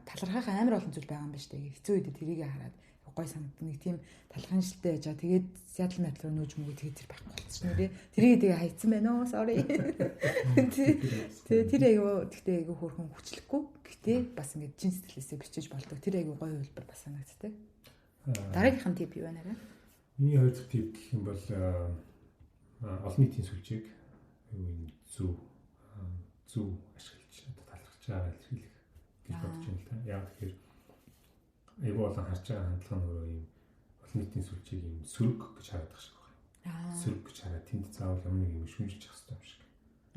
Speaker 1: талархах амар олон зүйл байгаа юм ба штэ. Хэцүү үед тэрийг хараад гой санагдав. Нэг тийм талархын шилтэй яжаа. Тэгээд Seattle Metro нөөж мөгөө тэгээд тэр байхгүй болчихсон нэрээ. Тэрийг тэгээ хайцсан байна оо sorry. Тэгээ тэр аюу гэхдээ аюу хөрхөн хүчлэхгүй. Гэхдээ бас ингээд чин сэтгэлээсээ бичиж болдог. Тэр аюу гой хэлбэр бас санагддаг. Дараагийнх нь тип юу байна аа?
Speaker 2: Миний хоёр дахь тип гэх юм бол олон нийтийн сүлжээг юу зөв ашиглаж талархаж байгаа илэрхийлэх гэж бодож байна л да. Яг тэгэхээр аюу болон харж байгаа хандлага нь өөрөө юм олон нийтийн сүлжээг юм сөрөг гэж хараад байгаа шиг байна. Сөрөг гэж хараад тэнд заавал ямар нэг юм шүмжилж явах хэрэгтэй юм шиг.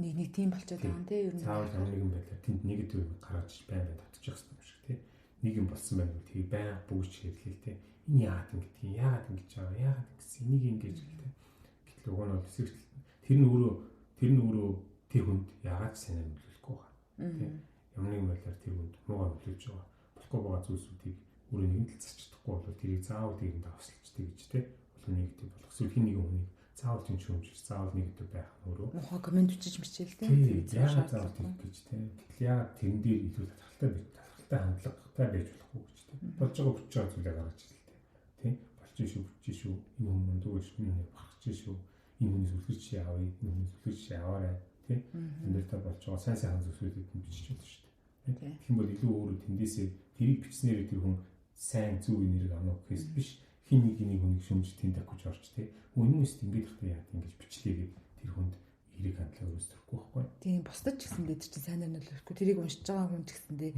Speaker 1: Нэг тийм болчиход байгаа юм тий ер нь.
Speaker 2: Заавал ямар нэгэн байдлаар тэнд негатив юм гаргаж байн татчих хэрэгтэй юм шиг тий. Нэг юм болсон байх үү тий байн бүгж хэрлээ тий. Энэ яагаад ингэдэг яагаад ингэж байгаа яагаад гэсэн энийг ингэж гэлтэй. Гэтэл уг нь бол тэр нь өөрөө тэр хүнд яагаад санаа нөлөөлөхгүй байгаа. Тий. Ямар нэгэн байдлаар тэр хүнд муугар нөлөөлж байгаа. Болохгүй байгаа зүйлсүүдийг өөрөө нэгэн тал зарчдаггүй бол тэрийг заавал тэрэнд авсалчдаг гэж тий. Болон негатив болох. Эсвэл хин нэгэн хүнийг заавал тийм шүүмжиж заавал негатив байх нь өөрөө.
Speaker 1: Мохоо комент бичиж мичээл тий.
Speaker 2: Яагаад заавал тийм гэж тий. Гэтэл яагаад тэрэн дээр илүү талархалтай хандлагатай байж болохгүй гэж тий. Болж байгаа бүч байгаа зүйлээ гаргаж тий. Болчих шүү энэ хүн дүүж миний багч шүү энэ хүнээс үлгэрч яваа энэ хүнээс үлгэрч яваарай тий амьдралдаа болж байгаа сайн зүйлсүүдийг бичиж болно шүү дээ тийм бол илүү өөрөө тэндээсээ тэрийг бичснээр тэр хүн сайн зөв нэрийг авах гэхээс биш хин нэг хүнийг шүмж тэнд авч орч тий үнэнээс ингэж ихтэй яа ингэж бичлээ гэд тэр хүнд эрэг хандлага өөрсдөхгүй байхгүй
Speaker 1: тийм бусдад ч гэсэн дээр чинь сайн нөлөөлөхгүй тэрийг уншиж байгаа хүн ч гэсэндээ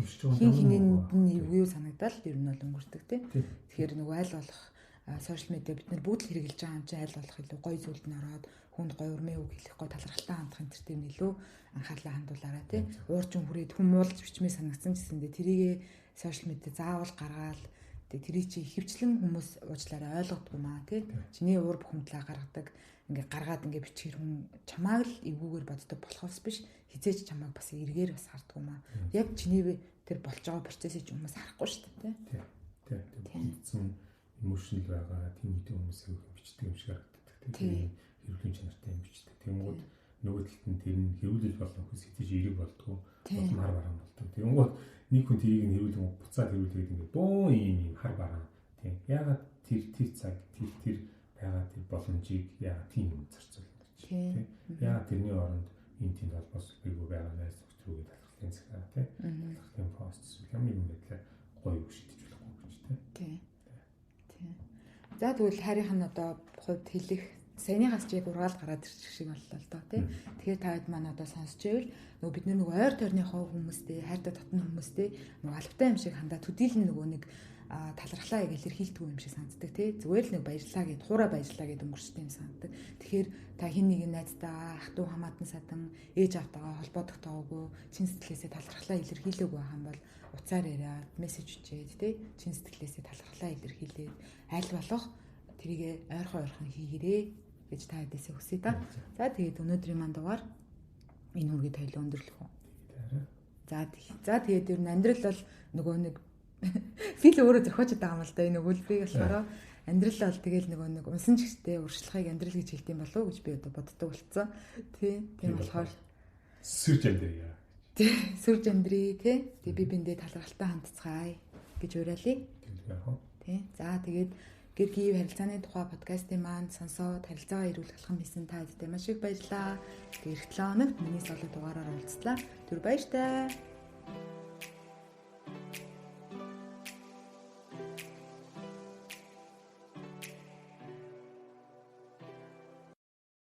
Speaker 1: хин юу санагдал ер нь бол өнгөрдөг тий тэгэхээр нөгөө айл болох сошиал медиа бид нар бүгд л хэрэгжилж байгаа юм чинь айл болох илүү гоё зүйлд нь ороод хүнд гоё урмын үг хэлэх гоё талархалтай хандах энэ төр тийм илүү анхаарлаа хандуулаарай тий уурчин хүрээд хүн муулж бичмээ санагдсан ч гэсэндээ тэрийг сошиал медиа заавал гаргаад тэрийг чи ихэвчлэн хүмүүс уучлаарай ойлгодгүй маа тий чиний уур бухимдлаа гаргадаг ингээ гаргаад ингээ бичихэр хүн чамааг л эвгүүгээр боддог болохоос биш хизээч чамааг бас эргээр бас харддаг маа яг чиний тэр болж байгаа процессыг хүмүүс харахгүй шүү дээ
Speaker 2: тий эмошнл байгаа тийм үеийн хүмүүс их бичдэг юм шиг харагддаг тийм хэрүүлийн чанартай юм бичдэг. Тэнгууд нөгөө талд нь тэр нь хэрүүлэл болон хүс хитэж эрэг болдгоо мар бараан болдог. Тэнгууд нэг хүн тэрийг нь хэрүүлэн буцаад хэрүүлээд ингээд бөө ийм хар бараан тийм ягаад тэр цаг тэр байгаа тэр боломжийг ягаад тийм юм зарцуулна гэж тийм ягаад тэрний оронд энэ тийм холбоос үгүй байгаа найс нөхцөлөд талхлын цагаа тийм талхлын пост юм юм байдлаар гоё үг шидэж болохгүй гэж тийм
Speaker 1: за тэгвэл харийнх нь одоо хувьд хэлэх саяныхаас ч яг ургаал гараад ирчих шиг боллоо л доо тий. Тэгэхээр та хэд маань одоо сонсч байвал нөгөө бид нөгөө ойр тойрныхоо хүмүүстэй хайртай татны хүмүүстэй нөгөө албатай юм шиг хандаа төдийлэн нөгөө нэг талархлаа гэж илэрхийлдэг юм шиг санагддаг тий. Зүгээр л нэг баярлаа гэд хуурай баярлаа гэд өнгөрчтэй юм санагддаг. Тэгэхээр та хин нэг найздаа ах トゥ хамаатан садан ээж автагаа холбоодох таагүй чин сэтгэлээсээ талархлаа илэрхийлээг байх юм бол уцаар яриад мессеж үчээд тий. Чин сэтгэлээсээ талархлаа илэрхийлээд аль болох тэрийг ойрхон хийгэрээ гэж та хэдээсээ хүсье та. За тэгээд өнөөдрийн манд дугаар энэ үргээ тойлоо өндөрлөх үү. За тэгээд ер нь амьдрал бол нөгөө нэг фил өөрөө зохиож байгаа юм л да энэ өгүүлбэрийг болохоор амьдрал бол тэгэл нөгөө нэг унсан ч гэстэй уршлахыг амьдрал гэж хэлдэм болов уу гэж би одоо боддог болцсон. Тийм болохоор
Speaker 2: сүрж амьдрья.
Speaker 1: Сүрж амьдрий тий. Тэгээ би биндээ талархалтай хандцгаая гэж уриалъя. Тий. За тэгээд гэр гів харилцааны тухай подкастын маань сонсоод харилцаагаа эрүүлэх алхам хийсэн та бүхэнд маш их баярлалаа. Тэгээд эх 7 хоногт миний соло дугаараар уулзлаа. Түр баяртай.